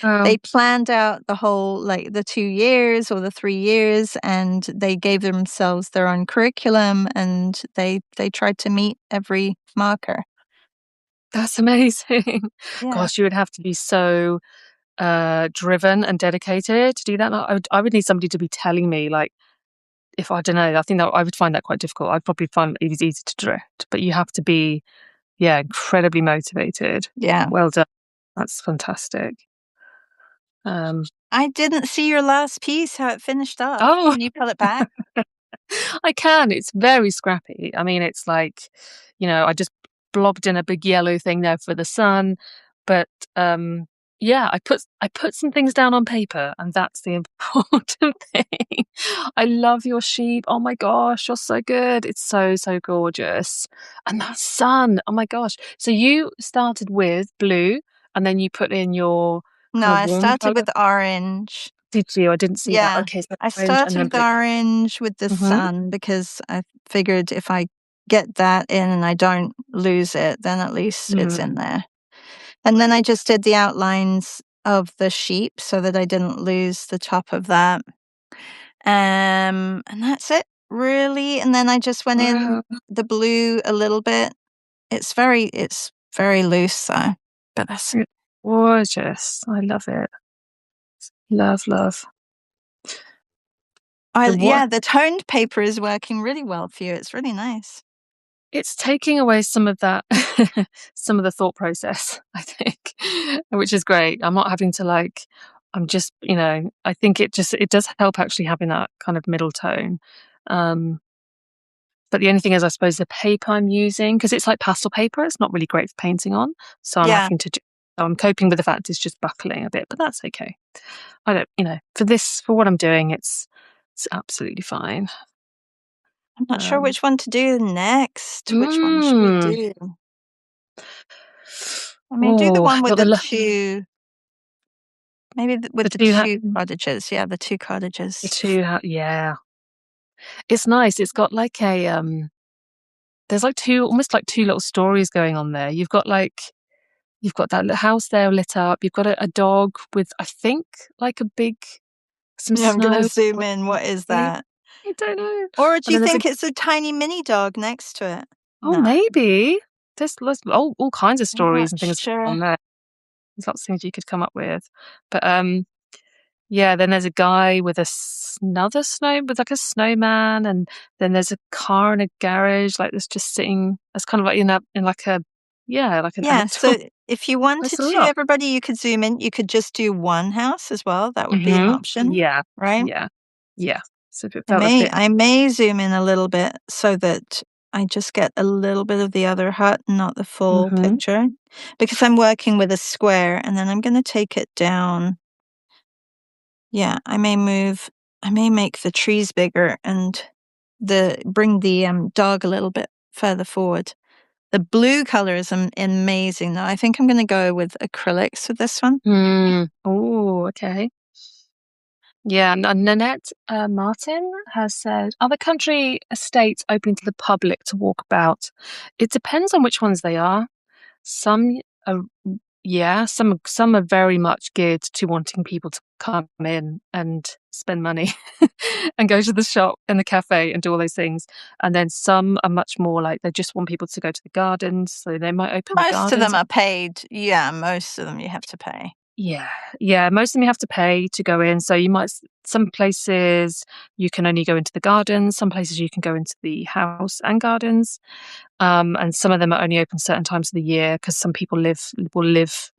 Speaker 2: Well,
Speaker 1: planned out the whole like the 2 years or the 3 years, and they gave themselves their own curriculum, and they tried to meet every marker.
Speaker 2: that's amazing.
Speaker 1: Yeah.
Speaker 2: Gosh, you would have to be so driven and dedicated to do that. Like, I would need somebody to be telling me, like, if I don't know, I think that I would find that quite difficult. I'd probably find it was easy to drift, but you have to be, yeah, incredibly motivated.
Speaker 1: Yeah.
Speaker 2: Well done. That's fantastic. Um,
Speaker 1: I didn't see your last piece, how it finished off.
Speaker 2: oh,
Speaker 1: Can you pull it back?
Speaker 2: I can. It's very scrappy. I mean, it's like, I just blobbed in a big yellow thing there for the sun. But yeah, I put some things down on paper, and that's the important thing. I love your sheep. Oh my gosh, you're so good. It's so gorgeous. And that sun. Oh my gosh. So you started with blue, and then you put in your
Speaker 1: No,
Speaker 2: kind of
Speaker 1: I
Speaker 2: warm
Speaker 1: started
Speaker 2: color.
Speaker 1: with orange.
Speaker 2: Did you? I didn't see that.
Speaker 1: Yeah.
Speaker 2: Okay, so
Speaker 1: I
Speaker 2: orange and
Speaker 1: started
Speaker 2: then
Speaker 1: with
Speaker 2: blue.
Speaker 1: orange with the
Speaker 2: Mm-hmm.
Speaker 1: sun because I figured if I get that in and I don't lose it, then at least it's in
Speaker 2: Mm.
Speaker 1: there. And then I just did the outlines of the sheep so that I didn't lose the top of that. And that's it, really. And then I just went in
Speaker 2: Wow.
Speaker 1: the blue a little bit. It's very loose though. But that's
Speaker 2: It's gorgeous. I love it. Love, love.
Speaker 1: I
Speaker 2: The what
Speaker 1: yeah, the toned paper is working really well for you. It's really nice.
Speaker 2: it's taking away some of that some of the thought process, I think, which is great. I'm not having to I'm just, I think it does help actually having that kind of middle tone. Um, but the only thing is I suppose the paper I'm using, because it's like pastel paper, it's not really great for painting on. So
Speaker 1: Yeah.
Speaker 2: I'm coping with the fact it's just buckling a bit, but that's okay. I don't, for what I'm doing, it's absolutely fine.
Speaker 1: I'm not sure
Speaker 2: Um,
Speaker 1: which one to do next. Which one should we
Speaker 2: mm,
Speaker 1: do? I mean, do the
Speaker 2: oh,
Speaker 1: one
Speaker 2: I've
Speaker 1: with
Speaker 2: got
Speaker 1: the 2 maybe
Speaker 2: the
Speaker 1: with the
Speaker 2: two,
Speaker 1: 2 cottages. Yeah, the 2
Speaker 2: the
Speaker 1: cottages.
Speaker 2: two, yeah, it's nice. It's got like there's like almost like two little stories going on there. You've got that little house there lit up. You've got a dog with, I think, like some
Speaker 1: Yeah, I'm gonna
Speaker 2: snow.
Speaker 1: zoom in. What is
Speaker 2: I
Speaker 1: that?
Speaker 2: don't know.
Speaker 1: Or do
Speaker 2: And
Speaker 1: you
Speaker 2: then there's
Speaker 1: think it's a tiny mini dog next to it? No,
Speaker 2: maybe there's all kinds of
Speaker 1: I'm not
Speaker 2: stories and things
Speaker 1: sure.
Speaker 2: on there. There's lots of things you could come up with. But yeah, then there's a guy with another with like a snowman, and then there's a car in a garage, like that's just sitting. That's kind of like in like a, yeah, like an
Speaker 1: Yeah,
Speaker 2: outdoor.
Speaker 1: so if you
Speaker 2: There's
Speaker 1: wanted
Speaker 2: a
Speaker 1: to,
Speaker 2: lot.
Speaker 1: everybody, you could zoom in. You could just do one house as well. That would be an
Speaker 2: Mm-hmm.
Speaker 1: option,
Speaker 2: Yeah,
Speaker 1: right?
Speaker 2: yeah, yeah. So if it
Speaker 1: I
Speaker 2: felt a
Speaker 1: may
Speaker 2: bit.
Speaker 1: I may zoom in a little bit so that I just get a little bit of the other hut, not the full
Speaker 2: Mm-hmm.
Speaker 1: picture, because I'm working with a square, and then I'm gonna take it down. Yeah, I may make the trees bigger and bring the, dog a little bit further forward. The blue color is amazing, though. I think I'm gonna go with acrylics with this one.
Speaker 2: Mm. Oh, okay. Yeah, Nanette Martin has said, "Are the country estates open to the public to walk about? It depends on which ones they are. Some are, yeah, some are very much geared to wanting people to come in and spend money and go to the shop and the cafe and do all those things. And then some are much more like they just want people to go to the gardens, so they might open the
Speaker 1: Most of
Speaker 2: gardens.
Speaker 1: them are paid. Yeah, most of them you have to pay.
Speaker 2: Yeah, yeah. Most of them you have to pay to go in. So you might, some places you can only go into the gardens. Some places you can go into the house and gardens. And some of them are only open certain times of the year because some people will live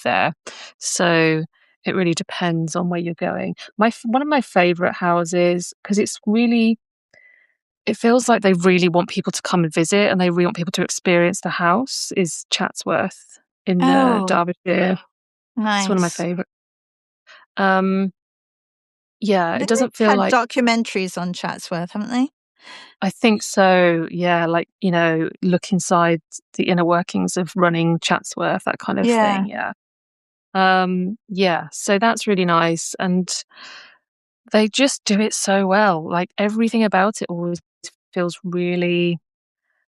Speaker 2: there. So it really depends on where you're going. One of my favorite houses, because it feels like they really want people to come and visit and they really want people to experience the house, is Chatsworth in
Speaker 1: Oh,
Speaker 2: Derbyshire. It's one of my
Speaker 1: nice.
Speaker 2: favorite. Um, yeah, it
Speaker 1: They've
Speaker 2: doesn't feel
Speaker 1: had
Speaker 2: like,
Speaker 1: documentaries on Chatsworth, haven't they?
Speaker 2: I think so. Yeah, like, look inside the inner workings of running Chatsworth, that kind of
Speaker 1: Yeah.
Speaker 2: thing. Yeah. Yeah, so that's really nice. And they just do it so well. Like everything about it always feels really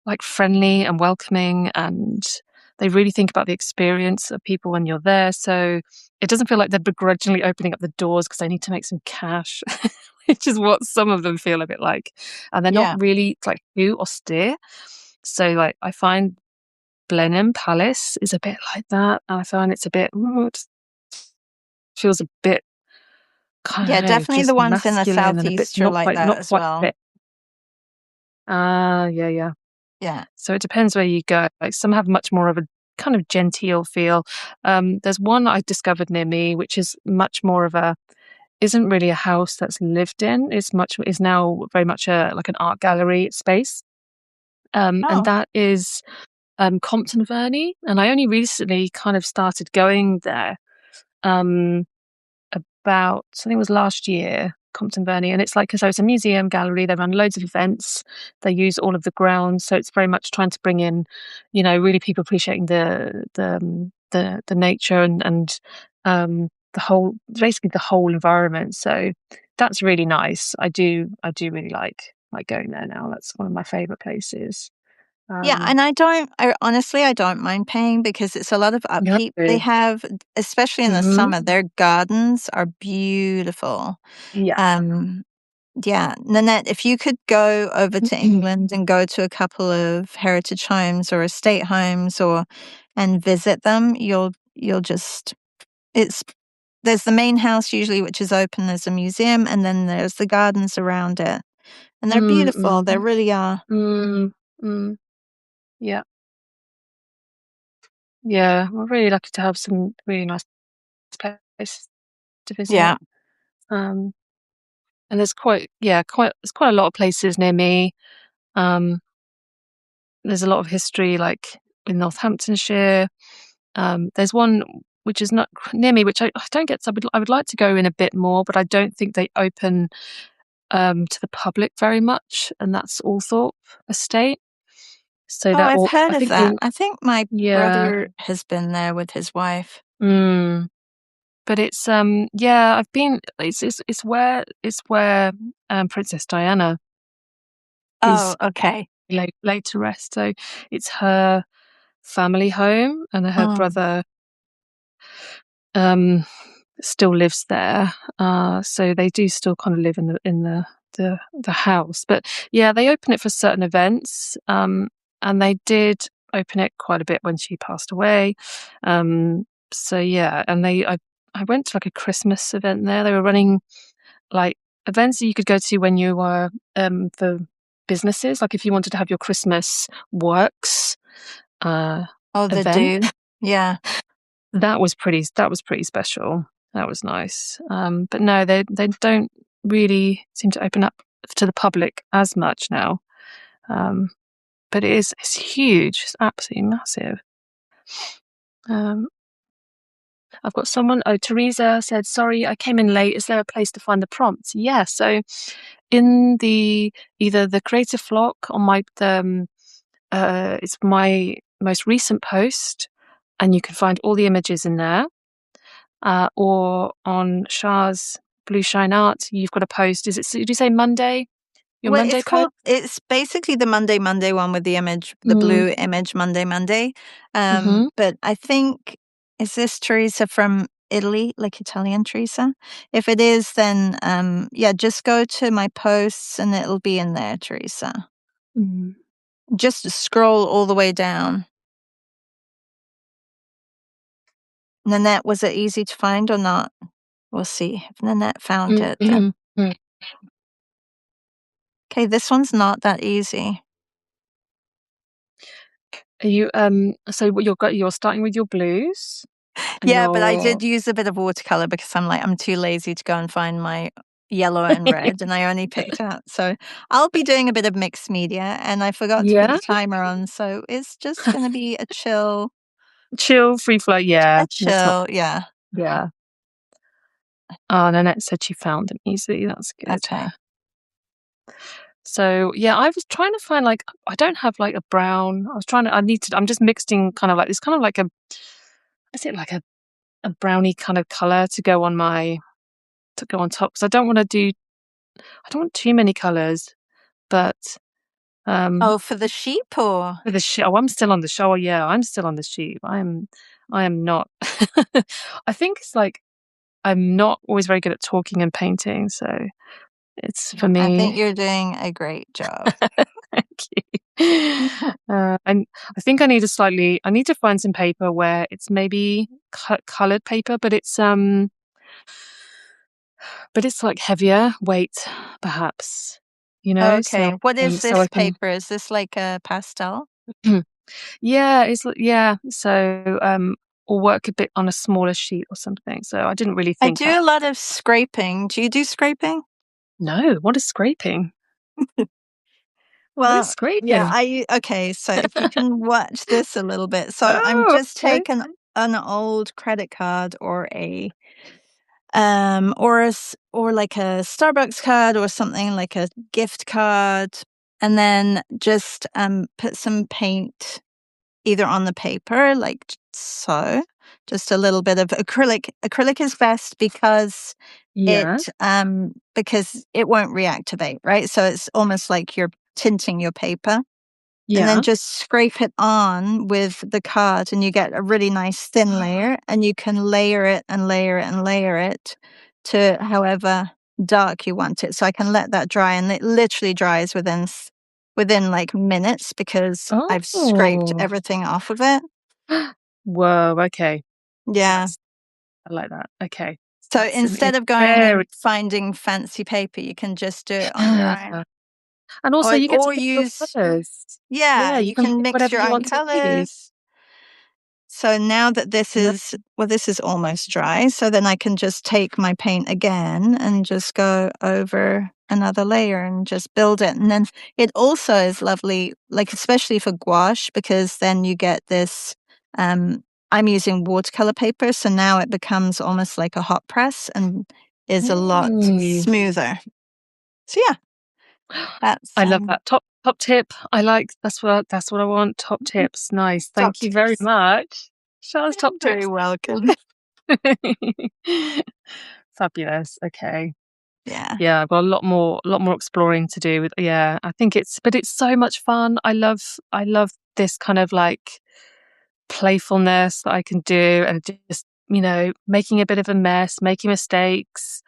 Speaker 2: like friendly and welcoming, and they really think about the experience of people when you're there. So it doesn't feel like they're begrudgingly opening up the doors because they need to make some cash, which is what some of them feel a bit like. And they're not
Speaker 1: Yeah.
Speaker 2: really like too austere. So like I find Blenheim Palace is a bit like that. And I find it's a bit, it feels a bit, I
Speaker 1: Yeah,
Speaker 2: don't know,
Speaker 1: definitely the
Speaker 2: just
Speaker 1: ones in the
Speaker 2: masculine and a bit
Speaker 1: southeast are like that
Speaker 2: not
Speaker 1: as
Speaker 2: quite
Speaker 1: well.
Speaker 2: fit. Ah, yeah, yeah.
Speaker 1: Yeah.
Speaker 2: So it depends where you go. Like some have much more of a kind of genteel feel. There's one I discovered near me, which is much more of a isn't really a house that's lived in. Is now very much a like an art gallery space. And
Speaker 1: Oh.
Speaker 2: that is Compton Verney. And I only recently kind of started going there. Um, about, I think it was last year, Compton Verney, and it's like, so it's a museum gallery. They run loads of events. They use all of the grounds, so it's very much trying to bring in, really people appreciating the nature and basically the whole environment. So that's really nice. I do really like going there now. That's one of my favorite places.
Speaker 1: Yeah,
Speaker 2: Um,
Speaker 1: and I don't mind paying because it's a lot of
Speaker 2: no.
Speaker 1: upkeep they have, especially in the
Speaker 2: Hmm.
Speaker 1: summer. Their gardens are beautiful.
Speaker 2: Yeah.
Speaker 1: Um, yeah, Nanette, if you could go over to England and go to a couple of heritage homes or estate homes and visit them, you'll just it's there's the main house usually which is open as a museum, and then there's the gardens around it. And they're
Speaker 2: Mm,
Speaker 1: beautiful. They
Speaker 2: mm,
Speaker 1: really are.
Speaker 2: mm, mm. Yeah. Yeah, we're really lucky to have some really nice places to visit.
Speaker 1: Yeah.
Speaker 2: Um, and there's quite a lot of places near me. Um, there's a lot of history, like in Northamptonshire. There's one which is not near me, which I don't get. So I would like to go in a bit more, but I don't think they open to the public very much, and that's Althorpe Estate. So
Speaker 1: Oh,
Speaker 2: that,
Speaker 1: I've
Speaker 2: or
Speaker 1: heard
Speaker 2: I
Speaker 1: of
Speaker 2: think
Speaker 1: that.
Speaker 2: they,
Speaker 1: I think my
Speaker 2: yeah.
Speaker 1: brother has been there with his wife.
Speaker 2: Mm. But it's yeah, I've been it's where Princess Diana
Speaker 1: Oh,
Speaker 2: is
Speaker 1: okay.
Speaker 2: laid to rest. So it's her family home, and her
Speaker 1: Mm.
Speaker 2: brother um still lives there. So they do still kind of live in the house. But yeah, they open it for certain events. And they did open it quite a bit when she passed away. So yeah, and I went to like a Christmas event there. They were running like events that you could go to when you were for businesses. Like if you wanted to have your Christmas works uh
Speaker 1: Oh, they
Speaker 2: event,
Speaker 1: do. Yeah.
Speaker 2: that was pretty special. That was nice. But no, they don't really seem to open up to the public as much now. Um, but it's huge. It's absolutely massive. Um, I've got someone. Oh, Teresa said, "Sorry, I came in late. Is there a place to find the prompts?" Yeah. So in the either the Creative Flock on it's my most recent post, and you can find all the images in there. Or on Char's Blue Shine Art, you've got a post. Did you say Monday? Your
Speaker 1: Well,
Speaker 2: Monday post?
Speaker 1: it's basically the Monday one with the image, the
Speaker 2: Mm,
Speaker 1: blue image Monday.
Speaker 2: mm-hmm.
Speaker 1: But I think, is this Teresa from Italy, like Italian Teresa? If it is, then yeah, just go to my posts and it'll be in there, Teresa.
Speaker 2: Mm.
Speaker 1: Just scroll all the way down. Nanette, was it easy to find or not? We'll see. If Nanette found it, then
Speaker 2: Mm-hmm. Mm.
Speaker 1: okay, this one's not that easy.
Speaker 2: Are you so you're starting with your blues? And
Speaker 1: Yeah, but I
Speaker 2: you're
Speaker 1: did use a bit of watercolor because I'm too lazy to go and find my yellow and red, and I only picked out so I'll be doing a bit of mixed media, and I forgot to put
Speaker 2: yeah,
Speaker 1: the timer on, so it's just gonna be
Speaker 2: chill, free flow. Yeah, let's not.
Speaker 1: yeah.
Speaker 2: Yeah. Oh, Nanette said she found them easily. That's good.
Speaker 1: Okay.
Speaker 2: So yeah, I was trying to find like I don't have like a brown. I was trying to. I need to. I'm just mixing kind of like this, kind of like a. Is it like a brownie kind of color to go on top? Because I don't want to do. I don't want too many colors, but um,
Speaker 1: Oh, for the sheep or
Speaker 2: for the sheet. Oh, I'm still on the show. Yeah, I'm still on the sheet. I am not. I think it's like I'm not always very good at talking and painting, so it's for
Speaker 1: I think
Speaker 2: me.
Speaker 1: you're doing a great job.
Speaker 2: Thank you. And I think I need to find some paper where it's maybe colored paper, but it's like heavier weight, perhaps,
Speaker 1: Okay, what is
Speaker 2: so
Speaker 1: this
Speaker 2: I can,
Speaker 1: paper? Is this like a pastel?
Speaker 2: yeah, yeah. So, or work a bit on a smaller sheet or something. So I didn't really
Speaker 1: I
Speaker 2: think
Speaker 1: do
Speaker 2: that.
Speaker 1: a lot of scraping. Do you do scraping?
Speaker 2: No, what is scraping? What is
Speaker 1: Well, yeah,
Speaker 2: scraping?
Speaker 1: okay, so if you can watch this a little bit. So I'm
Speaker 2: Oh,
Speaker 1: just
Speaker 2: okay.
Speaker 1: taking an old credit card or or like a Starbucks card or something like a gift card, and then just put some paint either on the paper, like so, just a little bit of acrylic. Acrylic is best
Speaker 2: Yeah,
Speaker 1: because it won't reactivate, right? So it's almost like you're tinting your paper, and then
Speaker 2: yeah.
Speaker 1: just scrape it on with the card, and you get a really nice thin layer, and you can layer it and layer it and layer it to however dark you want it. So I can let that dry, and it literally dries within like minutes because I've scraped
Speaker 2: Oh.
Speaker 1: everything off of it.
Speaker 2: Whoa, okay.
Speaker 1: Yeah.
Speaker 2: That's I like that. Okay.
Speaker 1: So
Speaker 2: That's an
Speaker 1: instead
Speaker 2: it's
Speaker 1: of going and
Speaker 2: very
Speaker 1: finding fancy paper, you can just do it on your
Speaker 2: yeah.
Speaker 1: own.
Speaker 2: And also you get to
Speaker 1: Or
Speaker 2: pick your
Speaker 1: use
Speaker 2: colours.
Speaker 1: yeah,
Speaker 2: Yeah, you
Speaker 1: you
Speaker 2: can
Speaker 1: can
Speaker 2: pick
Speaker 1: mix
Speaker 2: whatever
Speaker 1: your
Speaker 2: you
Speaker 1: own
Speaker 2: want to be.
Speaker 1: colors. So now that
Speaker 2: Yeah.
Speaker 1: this is almost dry, so then I can just take my paint again and just go over another layer and just build it. And then it also is lovely, like especially for gouache, because then you get this, I'm using watercolor paper, so now it becomes almost like a hot press and is a lot
Speaker 2: Mm.
Speaker 1: smoother. So yeah, that's
Speaker 2: I love that. Top tip. I like that's what I want. Top tips. Nice.
Speaker 1: top
Speaker 2: Thank you very
Speaker 1: tips.
Speaker 2: much. Char's top
Speaker 1: You're very
Speaker 2: tips.
Speaker 1: welcome.
Speaker 2: Fabulous. Okay.
Speaker 1: Yeah.
Speaker 2: Yeah, I've got a lot more exploring to do with yeah, I think it's so much fun. I love this kind of like playfulness that I can do and just, making a bit of a mess, making mistakes.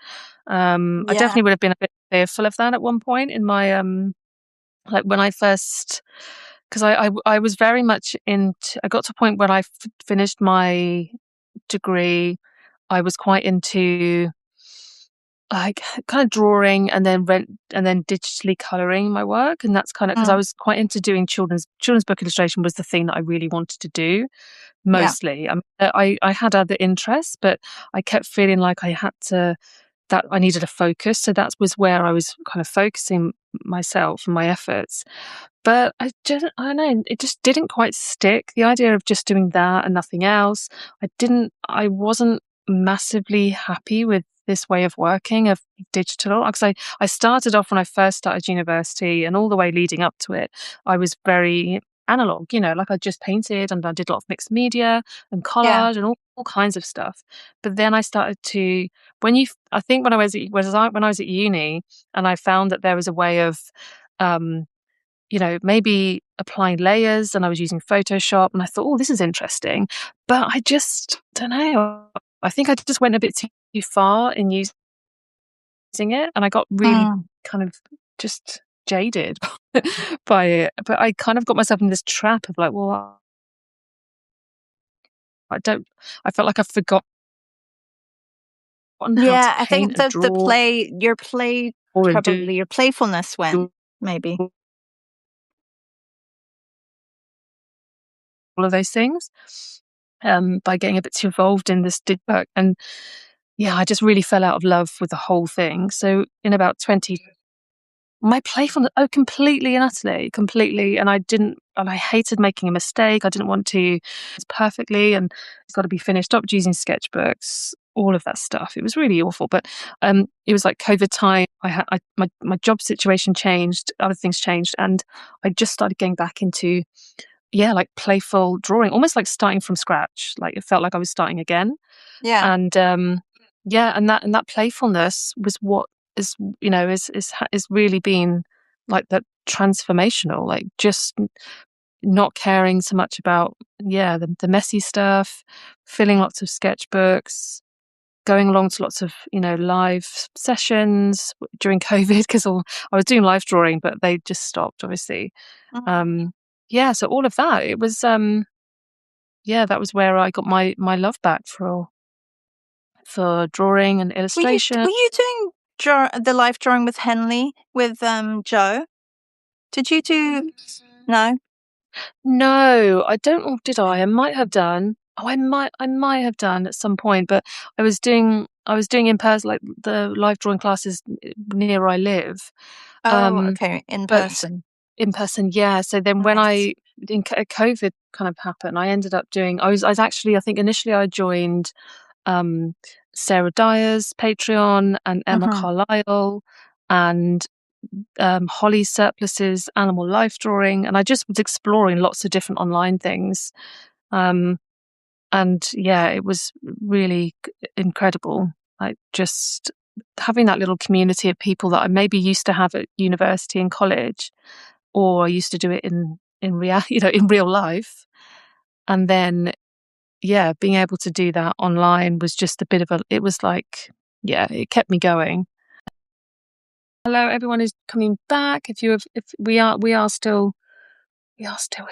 Speaker 2: I
Speaker 1: Yeah.
Speaker 2: definitely would have been a bit fearful of that at one point in my like when I first because I was very much into I got to a point when finished my degree, I was quite into like kind of drawing and then digitally coloring my work, and that's kind of because I
Speaker 1: Mm,
Speaker 2: was quite into doing children's book illustration was the thing that I really wanted to do
Speaker 1: yeah.
Speaker 2: mostly. I had other interests, but I kept feeling like I had to that I needed a focus, so that was where I was kind of focusing myself and my efforts. But I don't know, it just didn't quite stick. The idea of just doing that and nothing else, I wasn't massively happy with this way of working of digital. Because I started off when I first started university and all the way leading up to it, I was very analog, like I just painted and I did a lot of mixed media and
Speaker 1: Yeah.
Speaker 2: collage and all kinds of stuff. But then I started to, I think when I was at uni and I found that there was a way of, um, maybe applying layers and I was using Photoshop and I thought, oh, this is interesting. But I just don't know. I think I just went a bit too far in using it and I got really
Speaker 1: Mm.
Speaker 2: kind of just jaded by it. But I kind of got myself in this trap of like, well, I don't, I felt like I've forgotten how to
Speaker 1: Yeah, I
Speaker 2: paint
Speaker 1: think
Speaker 2: and
Speaker 1: that
Speaker 2: draw
Speaker 1: your play
Speaker 2: and do
Speaker 1: probably your playfulness went, maybe.
Speaker 2: all of those things. by getting a bit too involved in this did work. And yeah, I just really fell out of love with the whole thing. So in about 20, my playfulness, oh, completely and utterly, completely. And I hated making a mistake. I didn't want to, it's perfectly, and it's got to be finished. Stopped using sketchbooks, all of that stuff. It was really awful. But it was like COVID time. My job situation changed, other things changed, and I just started getting back into, yeah, like playful drawing, almost like starting from scratch. Like it felt like I was starting again.
Speaker 1: Yeah.
Speaker 2: And yeah, and that playfulness was what is, is really been like that transformational, like just not caring so much about, yeah, the messy stuff, filling lots of sketchbooks, going along to lots of, live sessions during COVID, because I was doing live drawing, but they just stopped, obviously.
Speaker 1: Mhm.
Speaker 2: um yeah, so all of that, it was yeah, that was where I got my love back for drawing and illustration.
Speaker 1: Were you doing the life drawing with Henley with Joe? Did you do no?
Speaker 2: No, I don't, or did I? I might have done. Oh, I might have done at some point, but I was doing in person, like the live drawing classes near where I live.
Speaker 1: Oh,
Speaker 2: Um,
Speaker 1: okay, in
Speaker 2: but
Speaker 1: person.
Speaker 2: in person, yeah. So then when
Speaker 1: Nice.
Speaker 2: COVID kind of happened, I ended up doing. I was actually, I think initially I joined um Sarah Dyer's Patreon and Emma
Speaker 1: Mhm.
Speaker 2: Carlisle and Holly Surplus's animal life drawing, and I just was exploring lots of different online things. Um, and yeah, it was really incredible. Like just having that little community of people that I maybe used to have at university and college, or I used to do it in real, in real life, and then yeah, being able to do that online was just a bit of a. It was like, yeah, it kept me going. Hello, everyone is coming back. If we are still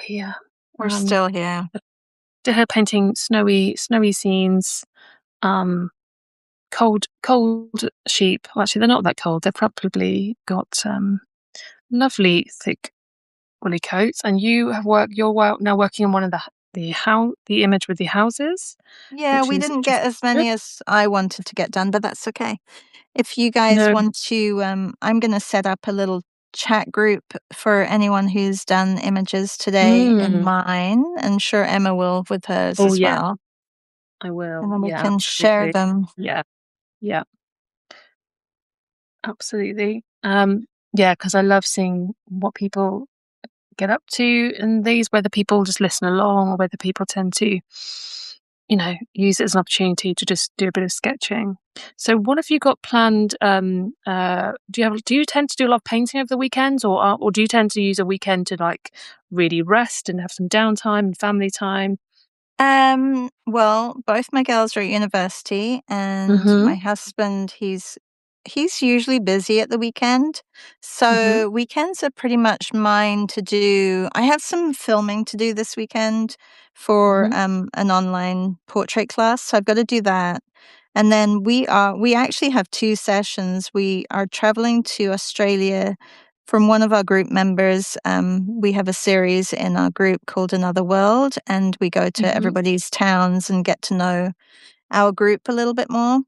Speaker 2: here.
Speaker 1: We're
Speaker 2: Um,
Speaker 1: still here.
Speaker 2: to her painting snowy scenes. Um, cold sheep. Well, actually, they're not that cold. They've probably got lovely thick woolly coats. And you're now working on one of the image with the houses,
Speaker 1: Yeah,
Speaker 2: which
Speaker 1: we
Speaker 2: is
Speaker 1: didn't get as
Speaker 2: good.
Speaker 1: many as I wanted to get done, but that's okay. If you guys
Speaker 2: No.
Speaker 1: want to, I'm going to set up a little chat group for anyone who's done images today in
Speaker 2: Mm.
Speaker 1: mine, and sure Emma will with hers
Speaker 2: Oh
Speaker 1: as
Speaker 2: yeah,
Speaker 1: well.
Speaker 2: I will.
Speaker 1: And then we
Speaker 2: Yeah,
Speaker 1: can share
Speaker 2: absolutely.
Speaker 1: them.
Speaker 2: Yeah, yeah, absolutely. Yeah, because I love seeing what people get up to in these, whether people just listen along or whether people tend to, use it as an opportunity to just do a bit of sketching. So what have you got planned? Do you tend to do a lot of painting over the weekends, or do you tend to use a weekend to like really rest and have some downtime and family time?
Speaker 1: Well, both my girls are at university, and
Speaker 2: Mm-hmm.
Speaker 1: my husband, he's usually busy at the weekend.
Speaker 2: Mm-hmm.
Speaker 1: So weekends are pretty much mine to do. I have some filming to do this weekend for
Speaker 2: Mm-hmm.
Speaker 1: an online portrait class, so I've got to do that. And then we actually have two sessions. We are traveling to Australia from one of our group members. We have a series in our group called Another World, and we go to
Speaker 2: Mm-hmm.
Speaker 1: everybody's towns and get to know our group a little bit more.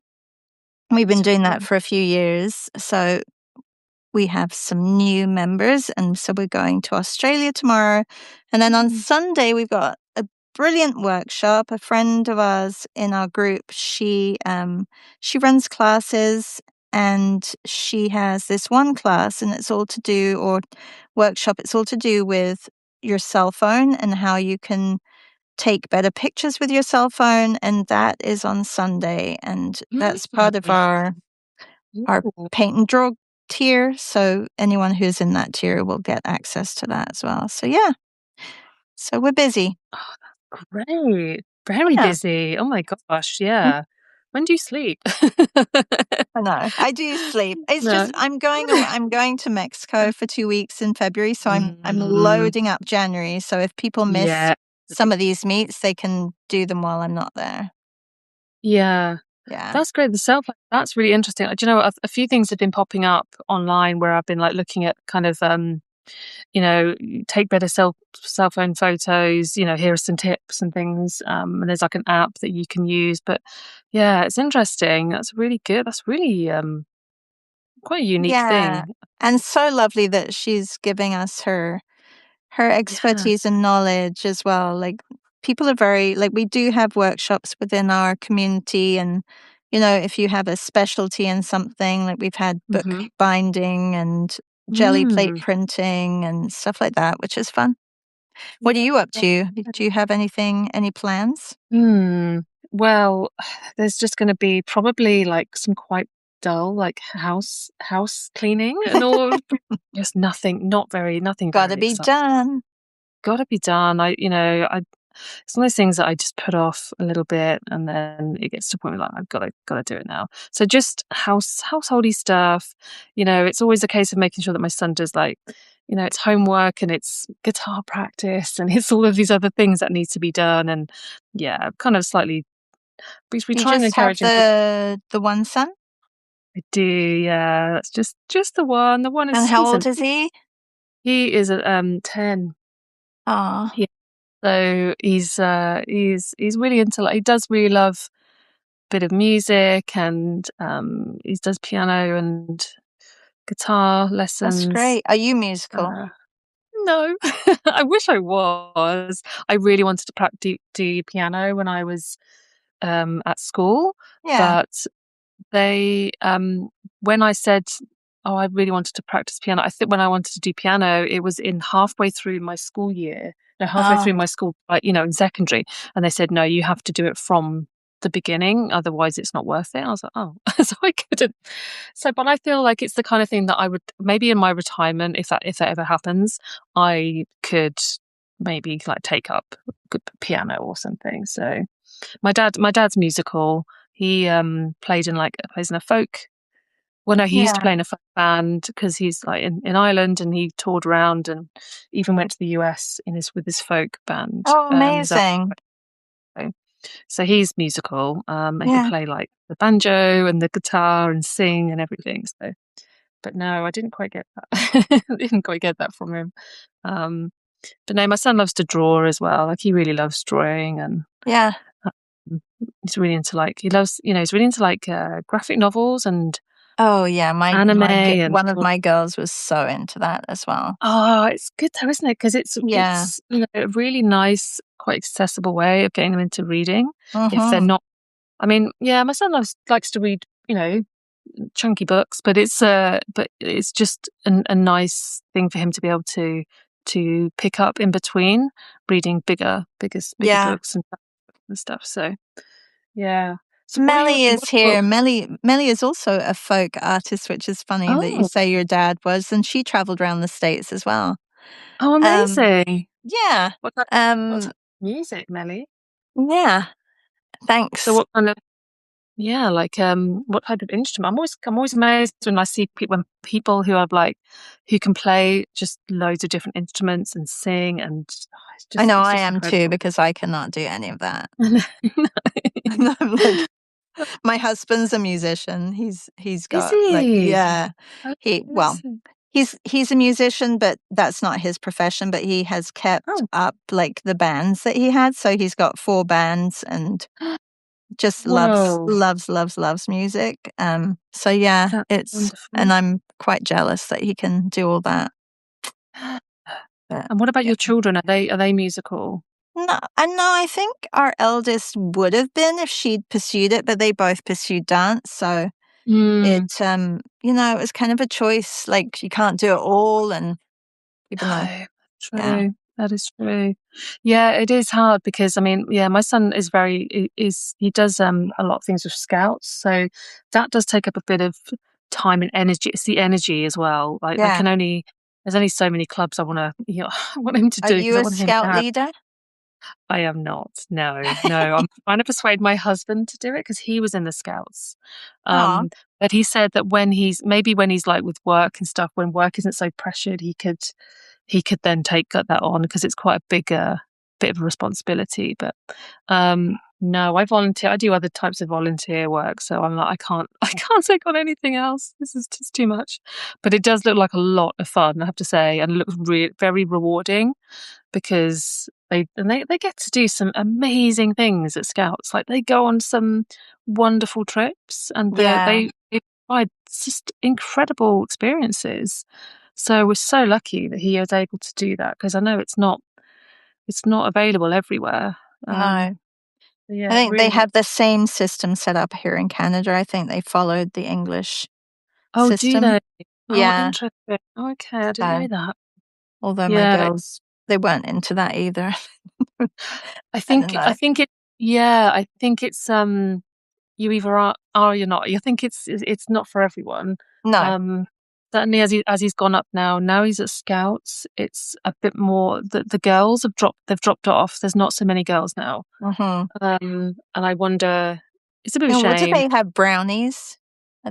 Speaker 1: We've been doing that
Speaker 2: Beautiful.
Speaker 1: for a few years. So we have some new members, and so we're going to Australia tomorrow. And then on
Speaker 2: Mm.
Speaker 1: Sunday, we've got a brilliant workshop. A friend of ours in our group, she runs classes, and she has this one class, and it's all to do, or workshop, it's all to do with your cell phone and how you can take better pictures with your cell phone. And that is on Sunday, and that's part of our
Speaker 2: Ooh.
Speaker 1: paint and draw tier. So anyone who's in that tier will get access to that as well. So yeah, so we're busy.
Speaker 2: Oh, that's great. Very
Speaker 1: Yeah.
Speaker 2: busy. Oh my gosh,
Speaker 1: Mm,
Speaker 2: yeah. When do you sleep?
Speaker 1: I know. I do sleep. It's
Speaker 2: No.
Speaker 1: just I'm going to Mexico for 2 weeks in February, so I'm
Speaker 2: Mm,
Speaker 1: loading up January. So if people miss
Speaker 2: yeah.
Speaker 1: some of these meets, they can do them while I'm not there.
Speaker 2: Yeah.
Speaker 1: Yeah.
Speaker 2: That's great. The self, that's really interesting. Do you know, a few things have been popping up online where I've been like looking at kind of take better cell phone photos. Here are some tips and things. And there's like an app that you can use. But yeah, it's interesting. That's really good. That's really quite a unique
Speaker 1: Yeah,
Speaker 2: thing.
Speaker 1: and so lovely that she's giving us her
Speaker 2: Yeah.
Speaker 1: expertise and knowledge as well. Like, people are very like, we do have workshops within our community, and if you have a specialty in something, like we've had book
Speaker 2: Mm-hmm.
Speaker 1: binding and jelly plate
Speaker 2: Mm.
Speaker 1: printing and stuff like that, which is fun. What are
Speaker 2: Yeah.
Speaker 1: you up to? Do you have any plans?
Speaker 2: Hmm. Well, there's just going to be probably like some quite dull, like house cleaning and all. Just nothing
Speaker 1: Gotta
Speaker 2: very
Speaker 1: be
Speaker 2: exciting.
Speaker 1: done.
Speaker 2: Got to be done. It's one of those things that I just put off a little bit, and then it gets to a point where like I've got to do it now. So just householdy stuff. It's always a case of making sure that my son does like, it's homework and it's guitar practice and it's all of these other things that need to be done. And yeah, kind of slightly because we
Speaker 1: You
Speaker 2: try and
Speaker 1: just have
Speaker 2: encourage him.
Speaker 1: the one son?
Speaker 2: I do, yeah. That's just the one. The one
Speaker 1: And
Speaker 2: is
Speaker 1: how old is he?
Speaker 2: he is at 10.
Speaker 1: Ah,
Speaker 2: Yeah. So he's really into like he does really love bit of music and he does piano and guitar
Speaker 1: that's
Speaker 2: lessons.
Speaker 1: great. Are you musical?
Speaker 2: Uh, no, I wish I was. I really wanted to do piano when I was at school,
Speaker 1: Yeah.
Speaker 2: but they when I said, oh, I really wanted to practice piano, I think when I wanted to do piano it was in halfway through my school year, no, halfway through
Speaker 1: Oh,
Speaker 2: my school, like, in secondary, and they said no, you have to do it from the beginning, otherwise it's not worth it. And I was like, oh. So I couldn't. So but I feel like it's the kind of thing that I would maybe in my retirement, if that ever happens, I could maybe like take up good piano or something. So my dad's musical. He plays in a folk. Well, no, he used to
Speaker 1: yeah.
Speaker 2: play in a folk band because he's like in Ireland, and he toured around and even went to the US with his folk band.
Speaker 1: Oh,
Speaker 2: His
Speaker 1: amazing.
Speaker 2: own. So he's musical. He can
Speaker 1: Yeah.
Speaker 2: play like the banjo and the guitar and sing and everything. So, but no, I didn't quite get that. Didn't quite get that from him. Um, but no, my son loves to draw as well. Like he really loves drawing and
Speaker 1: Yeah.
Speaker 2: he's really into like he's really into like graphic novels and
Speaker 1: Oh, yeah.
Speaker 2: anime and
Speaker 1: One of my girls was so into that as well.
Speaker 2: oh, it's good though, isn't it? Because it's
Speaker 1: Yeah.
Speaker 2: it's a really nice, quite accessible way of getting them into reading. If they're
Speaker 1: Mm-hmm.
Speaker 2: not, I mean, yeah, my son likes to read, chunky books, but it's just a nice thing for him to be able to pick up in between reading bigger
Speaker 1: Yeah.
Speaker 2: books and stuff. So yeah. So what are your
Speaker 1: Melly is
Speaker 2: what
Speaker 1: here.
Speaker 2: book?
Speaker 1: Melly is also a folk artist, which is funny that you
Speaker 2: Oh,
Speaker 1: say your dad was, and she traveled around the States as well.
Speaker 2: oh,
Speaker 1: Um,
Speaker 2: amazing.
Speaker 1: yeah.
Speaker 2: What type, what
Speaker 1: Um,
Speaker 2: type of music, Melly?
Speaker 1: yeah.
Speaker 2: So
Speaker 1: Thanks.
Speaker 2: what kind of yeah, like what type of instrument? I'm always amazed when I see people who have like who can play just loads of different instruments and sing and it's
Speaker 1: I
Speaker 2: just
Speaker 1: know
Speaker 2: it's
Speaker 1: I
Speaker 2: just
Speaker 1: am too,
Speaker 2: incredible.
Speaker 1: because I cannot do any of that.
Speaker 2: No.
Speaker 1: And I'm like, my husband's a musician. He's
Speaker 2: Is
Speaker 1: got like,
Speaker 2: he?
Speaker 1: yeah.
Speaker 2: Oh,
Speaker 1: Well, he's a musician, but that's not his profession, but he has kept
Speaker 2: oh,
Speaker 1: up like the bands that he had. So he's got 4 bands and just
Speaker 2: whoa,
Speaker 1: loves music. So yeah,
Speaker 2: that's
Speaker 1: it's
Speaker 2: wonderful.
Speaker 1: and I'm quite jealous that he can do all that. But
Speaker 2: And what about
Speaker 1: yeah.
Speaker 2: your children? Are they musical?
Speaker 1: No, I think our eldest would have been if she'd pursued it, but they both pursued dance. So
Speaker 2: Mm.
Speaker 1: it was kind of a choice. Like, you can't do it all, and even though,
Speaker 2: No,
Speaker 1: yeah,
Speaker 2: true. That is true. Yeah, it is hard because I mean, yeah, my son is he does a lot of things with scouts, so that does take up a bit of time and energy. It's the energy as well. Like
Speaker 1: yeah.
Speaker 2: there's only so many clubs I want to I want him to
Speaker 1: Are
Speaker 2: do
Speaker 1: you
Speaker 2: because I
Speaker 1: a
Speaker 2: want him to
Speaker 1: scout
Speaker 2: have.
Speaker 1: leader?
Speaker 2: I am not. No, no. I'm trying to persuade my husband to do it because he was in the scouts.
Speaker 1: Oh,
Speaker 2: But he said that when he's like with work and stuff, when work isn't so pressured, he could then take that on because it's quite a big bit of a responsibility. But No, I volunteer. I do other types of volunteer work, so I'm like, I can't, I can't take on anything else. This is just too much. But it does look like a lot of fun, I have to say, and it looks very rewarding because they get to do some amazing things at Scouts. Like they go on some wonderful trips, and
Speaker 1: Yeah,
Speaker 2: they provide just incredible experiences. So we're so lucky that he was able to do that because I know it's not available everywhere. Um,
Speaker 1: no. I
Speaker 2: yeah,
Speaker 1: think they
Speaker 2: really.
Speaker 1: have the same system set up here in Canada. I think they followed the English
Speaker 2: Oh, do
Speaker 1: system.
Speaker 2: they? Oh,
Speaker 1: Yeah,
Speaker 2: interesting. Oh, okay, I didn't
Speaker 1: so
Speaker 2: know that.
Speaker 1: although my
Speaker 2: Yeah,
Speaker 1: girls, they weren't into that either. I don't
Speaker 2: I
Speaker 1: know.
Speaker 2: think it. Yeah, I think it's you either are or you're not. I think it's not for everyone.
Speaker 1: No.
Speaker 2: Um, certainly as he's gone up now. Now he's at Scouts. It's a bit more. The girls have dropped. They've dropped off. There's not so many girls now.
Speaker 1: Mhm.
Speaker 2: And I wonder. It's a bit of a
Speaker 1: And what do
Speaker 2: shame.
Speaker 1: they have, brownies?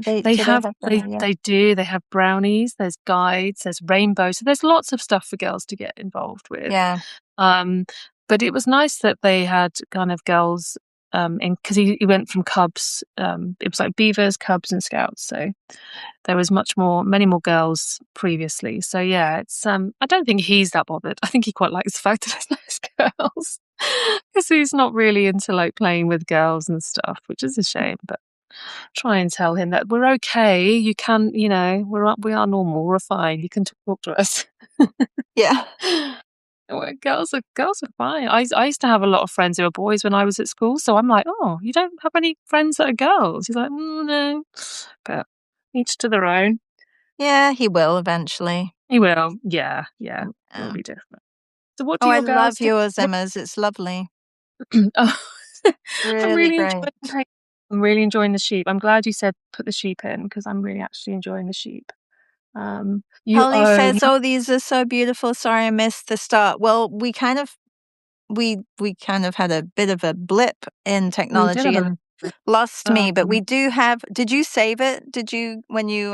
Speaker 1: Do they have brownies? Yeah.
Speaker 2: They do. They have brownies, there's guides, there's rainbows. So there's lots of stuff for girls to get involved with.
Speaker 1: Yeah.
Speaker 2: Um, but it was nice that they had kind of girls in because he went from cubs. It was like beavers, cubs, and scouts. So there was many more girls previously. So yeah, it's I don't think he's that bothered. I think he quite likes the fact that there's less girls because he's not really into like playing with girls and stuff, which is a shame. But try and tell him that we're okay. You can, we are normal. We're fine. You can talk to us.
Speaker 1: Yeah.
Speaker 2: Well, girls are fine. I used to have a lot of friends who were boys when I was at school, so I'm like, oh, you don't have any friends that are girls? He's like, no, but each to their own.
Speaker 1: Yeah, he will eventually.
Speaker 2: He will, yeah, yeah, it'll
Speaker 1: Yeah.
Speaker 2: be different. So, what
Speaker 1: Oh,
Speaker 2: do
Speaker 1: I
Speaker 2: your girls
Speaker 1: love
Speaker 2: do?
Speaker 1: yours, Emma's. It's lovely.
Speaker 2: Oh, I'm
Speaker 1: Really
Speaker 2: really
Speaker 1: great.
Speaker 2: enjoying. I'm really enjoying the sheep. I'm glad you said put the sheep in because I'm really actually enjoying the sheep. You
Speaker 1: Holly
Speaker 2: own
Speaker 1: says, "Oh, these are so beautiful. Sorry, I missed the start." Well, we kind of had a bit of a blip in
Speaker 2: we did
Speaker 1: technology
Speaker 2: have a
Speaker 1: and lost me, but we
Speaker 2: um,
Speaker 1: do have. Did you save it? Did you when you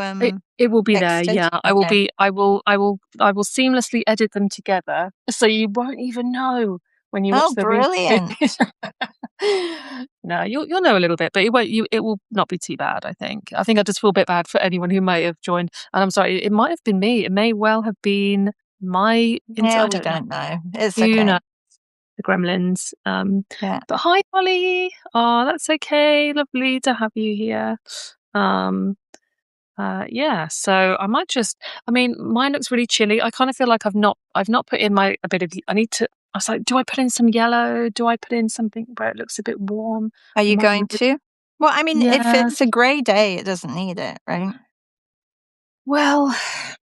Speaker 2: it will be there.
Speaker 1: texted?
Speaker 2: Yeah,
Speaker 1: Okay.
Speaker 2: I will seamlessly edit them together, so you won't even know when you watch
Speaker 1: Oh,
Speaker 2: the replay.
Speaker 1: brilliant.
Speaker 2: No, you'll know a little bit, but it will not be too bad. I think I just feel a bit bad for anyone who might have joined. And I'm sorry, it might have been me. It may well have been my.
Speaker 1: Yeah,
Speaker 2: I
Speaker 1: we
Speaker 2: don't know.
Speaker 1: don't know. It's
Speaker 2: Who
Speaker 1: okay.
Speaker 2: knows? The gremlins.
Speaker 1: Yeah.
Speaker 2: But hi, Holly. Oh, that's okay. Lovely to have you here. Um, yeah. So I might just. I mean, mine looks really chilly. I kind of feel like I've not put in a bit of. I need to. I was like, do I put in some yellow? Do I put in something where it looks a bit warm?
Speaker 1: Are
Speaker 2: I
Speaker 1: you
Speaker 2: might.
Speaker 1: going to? Well, I mean, if
Speaker 2: Yeah.
Speaker 1: it's a grey day, it doesn't need it, right?
Speaker 2: Well,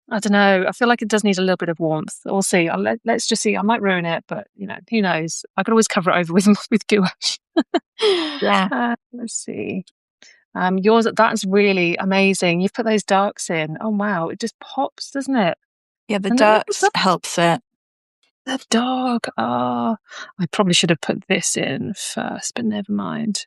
Speaker 2: I don't know. I feel like it does need a little bit of warmth. We'll see. Let's just see. I might ruin it, but who knows? I could always cover it over with with gouache.
Speaker 1: Yeah.
Speaker 2: Let's see. Yours that's really amazing. You've put those darks in. Oh wow, it just pops, doesn't it?
Speaker 1: Yeah, the
Speaker 2: And the little
Speaker 1: darks helps it.
Speaker 2: the dog. Ah, I probably should have put this in first, but never mind.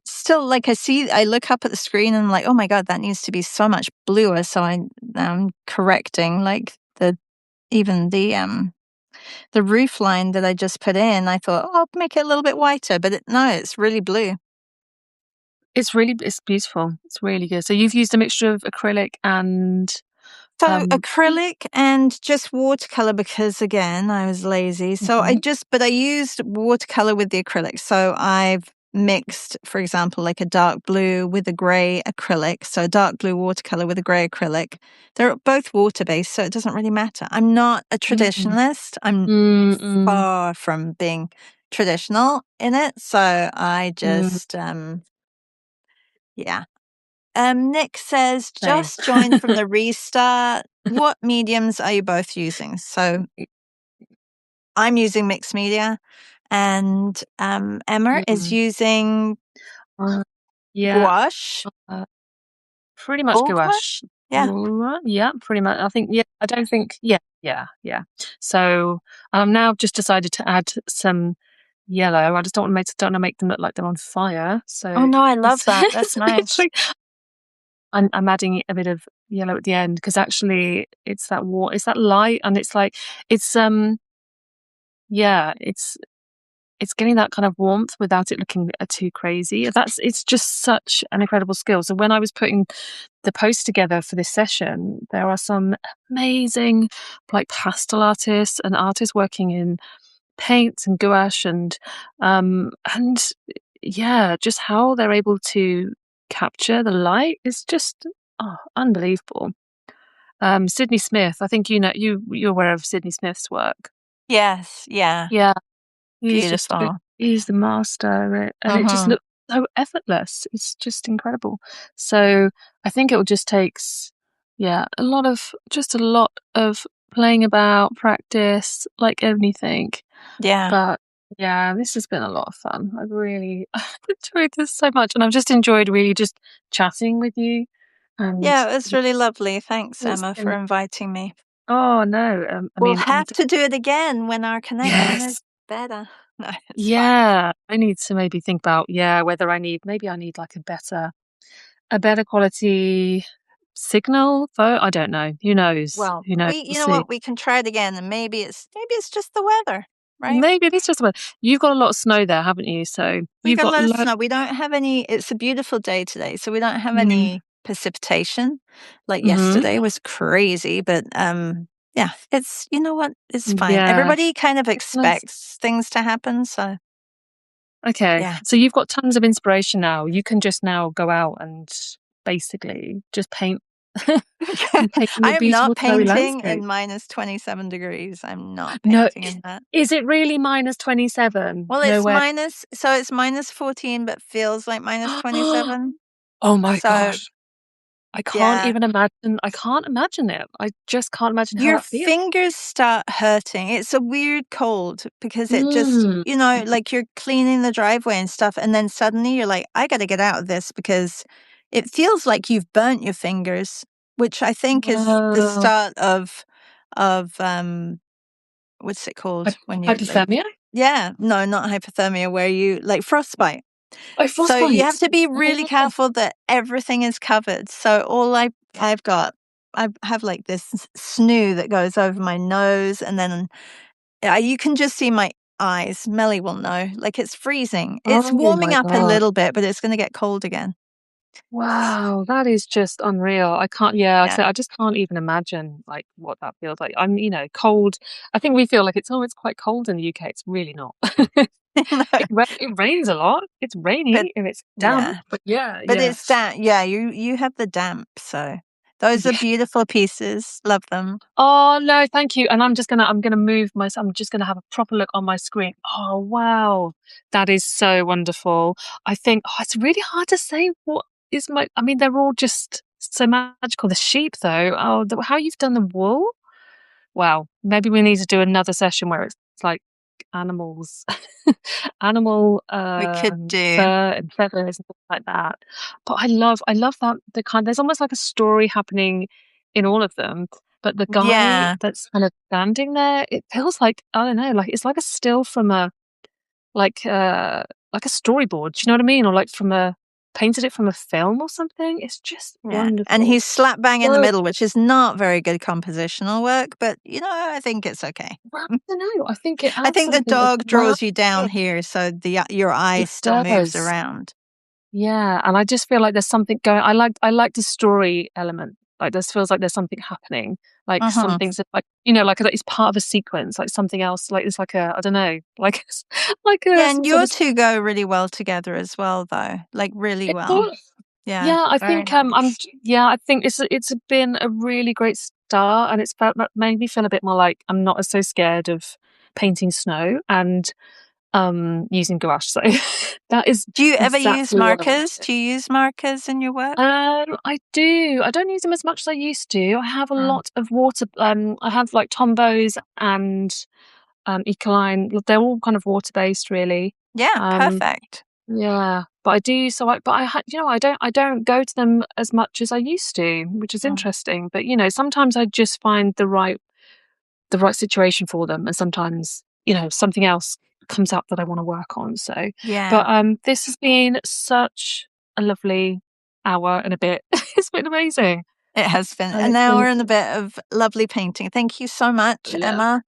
Speaker 1: Still, like I look up at the screen and I'm like, oh my God, that needs to be so much bluer. So I'm correcting like even the roof line that I just put in. I thought, oh, I'll make it a little bit whiter, but no, it's really blue.
Speaker 2: it's beautiful. It's really good. So you've used a mixture of acrylic and
Speaker 1: So
Speaker 2: um.
Speaker 1: acrylic and just watercolor because again, I was lazy. So
Speaker 2: Mhm.
Speaker 1: but I used watercolor with the acrylic. So I've mixed, for example, like a dark blue with a gray acrylic. So a dark blue watercolor with a gray acrylic. They're both water based, so it doesn't really matter. I'm not a
Speaker 2: Mm.
Speaker 1: traditionalist. I'm
Speaker 2: Mm, mm,
Speaker 1: far from being traditional in it. So I
Speaker 2: mm.
Speaker 1: just, yeah. Nick says,
Speaker 2: Same.
Speaker 1: just joined from the restart. What mediums are you both using? So I'm using mixed media, and Emma is
Speaker 2: Mm.
Speaker 1: using
Speaker 2: Uh, yeah.
Speaker 1: gouache,
Speaker 2: Uh, Pretty much
Speaker 1: all
Speaker 2: gouache.
Speaker 1: gouache. Yeah.
Speaker 2: Yeah, pretty much. I think, yeah, I don't think, yeah. So I'm now just decided to add some yellow. I just don't want to make them look like they're on fire.
Speaker 1: Oh
Speaker 2: So
Speaker 1: no, I love
Speaker 2: it's,
Speaker 1: that. That's nice.
Speaker 2: literally, I'm adding a bit of yellow at the end because actually it's that light and it's like, it's, yeah, it's getting that kind of warmth without it looking too crazy. It's just such an incredible skill. So when I was putting the post together for this session, there are some amazing like pastel artists and artists working in paints and gouache and yeah, just how they're able to capture the light is just unbelievable. Sydney Smith, I think you're aware of Sydney Smith's work.
Speaker 1: Yes, yeah.
Speaker 2: Yeah,
Speaker 1: Beautiful.
Speaker 2: he's the master of it, and it just
Speaker 1: Mhm.
Speaker 2: looks so effortless. It's just incredible. So I think it will just takes, yeah, a lot of playing about, practice, like anything.
Speaker 1: Yeah.
Speaker 2: But yeah, this has been a lot of fun. I've really I've enjoyed this so much, and I've just enjoyed really just chatting with you. And
Speaker 1: Yeah, it was really lovely. Thanks,
Speaker 2: it's
Speaker 1: Emma, for
Speaker 2: been,
Speaker 1: inviting me.
Speaker 2: oh no, I
Speaker 1: We'll
Speaker 2: mean,
Speaker 1: have to do it again when our connection is
Speaker 2: yes,
Speaker 1: better. No, it's fine.
Speaker 2: yeah, I need to maybe think about, yeah, whether I need like a better quality signal though. I don't know. Who knows?
Speaker 1: Well,
Speaker 2: Who knows?
Speaker 1: we
Speaker 2: We'll
Speaker 1: you know
Speaker 2: see.
Speaker 1: what? We can try it again, and maybe it's just the weather, right?
Speaker 2: Maybe it is just about, you've got a lot of snow there, haven't you? So
Speaker 1: We
Speaker 2: you've
Speaker 1: got a
Speaker 2: got
Speaker 1: lot of snow. We don't have any. It's a beautiful day today, so we don't have
Speaker 2: mm,
Speaker 1: any precipitation. Like
Speaker 2: hmm,
Speaker 1: yesterday was crazy, but yeah, it's you know what? It's fine.
Speaker 2: yeah.
Speaker 1: Everybody kind of
Speaker 2: It's nice.
Speaker 1: expects things to happen, so
Speaker 2: Okay,
Speaker 1: yeah.
Speaker 2: so you've got tons of inspiration now. You can just now go out and basically just paint and paint
Speaker 1: I
Speaker 2: your
Speaker 1: am not
Speaker 2: beautiful snowy
Speaker 1: painting
Speaker 2: landscape.
Speaker 1: in minus 27 degrees. I'm not
Speaker 2: No,
Speaker 1: painting in that.
Speaker 2: is it really minus 27?
Speaker 1: Well,
Speaker 2: No way.
Speaker 1: it's minus 14, but feels like minus 27.
Speaker 2: Oh my
Speaker 1: So
Speaker 2: gosh.
Speaker 1: yeah,
Speaker 2: I can't imagine it. I just can't imagine how
Speaker 1: your
Speaker 2: that feels.
Speaker 1: fingers start hurting. It's a weird cold because it just,
Speaker 2: Mm.
Speaker 1: like you're cleaning the driveway and stuff, and then suddenly you're like, I got to get out of this because it feels like you've burnt your fingers, which I think is the
Speaker 2: Wow.
Speaker 1: start of what's it called when you're like,
Speaker 2: Hypothermia?
Speaker 1: yeah, no, not hypothermia, where you like frostbite.
Speaker 2: Oh,
Speaker 1: So you have
Speaker 2: frostbite.
Speaker 1: to be
Speaker 2: Oh,
Speaker 1: really
Speaker 2: wow.
Speaker 1: careful that everything is covered. So I've got I have like this snoo that goes over my nose, and then you can just see my eyes. Melly will know. Like it's freezing. It's
Speaker 2: Oh
Speaker 1: warming
Speaker 2: my
Speaker 1: up a
Speaker 2: God.
Speaker 1: little bit, but it's going to get cold again.
Speaker 2: Wow, that is just unreal. I can't, yeah, like I
Speaker 1: Yeah.
Speaker 2: said, I just can't even imagine like what that feels like. I'm, cold. I think we feel like it's quite cold in the UK. It's really not.
Speaker 1: No,
Speaker 2: It rains a lot. It's
Speaker 1: but
Speaker 2: rainy and it's damp,
Speaker 1: yeah,
Speaker 2: but yeah,
Speaker 1: but
Speaker 2: yeah.
Speaker 1: it's damp. Yeah, you have the damp. So those are
Speaker 2: Yeah.
Speaker 1: beautiful pieces. Love them.
Speaker 2: Oh no, thank you. And I'm gonna move I'm just gonna have a proper look on my screen. Oh wow. That is so wonderful. I think, it's really hard to say what is my, I mean, they're all just so magical. The sheep though, how you've done the wool. Wow. Maybe we need to do another session where it's like animals, animal
Speaker 1: We could do.
Speaker 2: fur and feathers and things like that. But I love that there's almost like a story happening in all of them. But the guy
Speaker 1: Yeah.
Speaker 2: that's kind of standing there, it feels like, I don't know, like it's like a still from like uh like a storyboard. Do you know what I mean? Or like from a painted it from a film or something. It's just
Speaker 1: Yeah, and
Speaker 2: wonderful.
Speaker 1: he's slap bang in the
Speaker 2: So
Speaker 1: middle, which is not very good compositional work, but, I think it's okay.
Speaker 2: well, I don't know. I think it
Speaker 1: I
Speaker 2: adds
Speaker 1: think the
Speaker 2: something as
Speaker 1: dog
Speaker 2: well.
Speaker 1: draws you down here, so your eye
Speaker 2: It
Speaker 1: still moves
Speaker 2: does.
Speaker 1: around.
Speaker 2: Yeah, and I just feel like there's something going. I like the story element. Like this feels like there's something happening. Like
Speaker 1: Mhm.
Speaker 2: something's like, like it's part of a sequence. Like something else. Like it's like a, I don't know. Like like
Speaker 1: Yeah,
Speaker 2: some
Speaker 1: and
Speaker 2: sort
Speaker 1: your
Speaker 2: of.
Speaker 1: 2 go really well together as well, though, like, really
Speaker 2: It
Speaker 1: well.
Speaker 2: thought,
Speaker 1: Yeah,
Speaker 2: yeah, I
Speaker 1: very
Speaker 2: think
Speaker 1: nice.
Speaker 2: yeah, I think it's been a really great start, and it's made me feel a bit more like I'm not so scared of painting snow and using gouache. So that is
Speaker 1: Do you ever use
Speaker 2: exactly what I want
Speaker 1: markers?
Speaker 2: to do.
Speaker 1: Do you use markers in your work?
Speaker 2: I do. I don't use them as much as I used to. I have a
Speaker 1: Mm.
Speaker 2: lot of water. I have like Tombows and Ecoline. They're all kind of water based, really.
Speaker 1: Yeah,
Speaker 2: Um,
Speaker 1: perfect.
Speaker 2: yeah, but I do. So I, but I, I don't go to them as much as I used to, which is
Speaker 1: Mm.
Speaker 2: interesting. But sometimes I just find the right situation for them, and sometimes something else comes up that I want to work on. So,
Speaker 1: Yeah,
Speaker 2: but this has been such a lovely hour and a bit. It's been amazing,
Speaker 1: it has been
Speaker 2: and
Speaker 1: an
Speaker 2: it's
Speaker 1: hour
Speaker 2: been,
Speaker 1: and a bit of lovely painting. Thank you so much,
Speaker 2: yeah.
Speaker 1: Emma.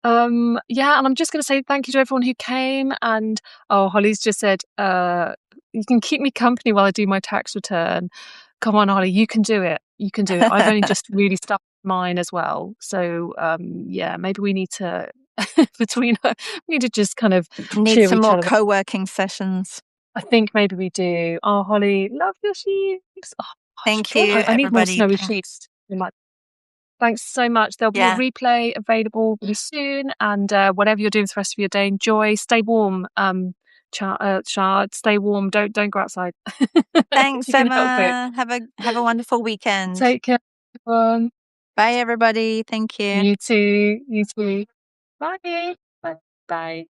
Speaker 2: Yeah, and I'm just going to say thank you to everyone who came. And Holly's just said, you can keep me company while I do my tax return. Come on, Holly, you can do it. You can do it. I've only just really started mine as well. So yeah, maybe we need to between we need to just kind of
Speaker 1: Need
Speaker 2: cheer
Speaker 1: some
Speaker 2: each
Speaker 1: more
Speaker 2: other up.
Speaker 1: co-working sessions.
Speaker 2: I think maybe we do. Oh, Holly, love your sheets. Oh,
Speaker 1: Thank you,
Speaker 2: I need more
Speaker 1: everybody.
Speaker 2: snowy
Speaker 1: Thanks.
Speaker 2: sheets in my. Thanks so much. There'll be a
Speaker 1: Yeah.
Speaker 2: replay available really soon. And whatever you're doing for the rest of your day, enjoy. Stay warm. Char, stay warm. Don't go outside. If
Speaker 1: Thanks,
Speaker 2: you can help it.
Speaker 1: Emma. Have a wonderful weekend.
Speaker 2: Take care, everyone.
Speaker 1: Bye, everybody. Thank you.
Speaker 2: You too. You too. Bye. Bye. Bye.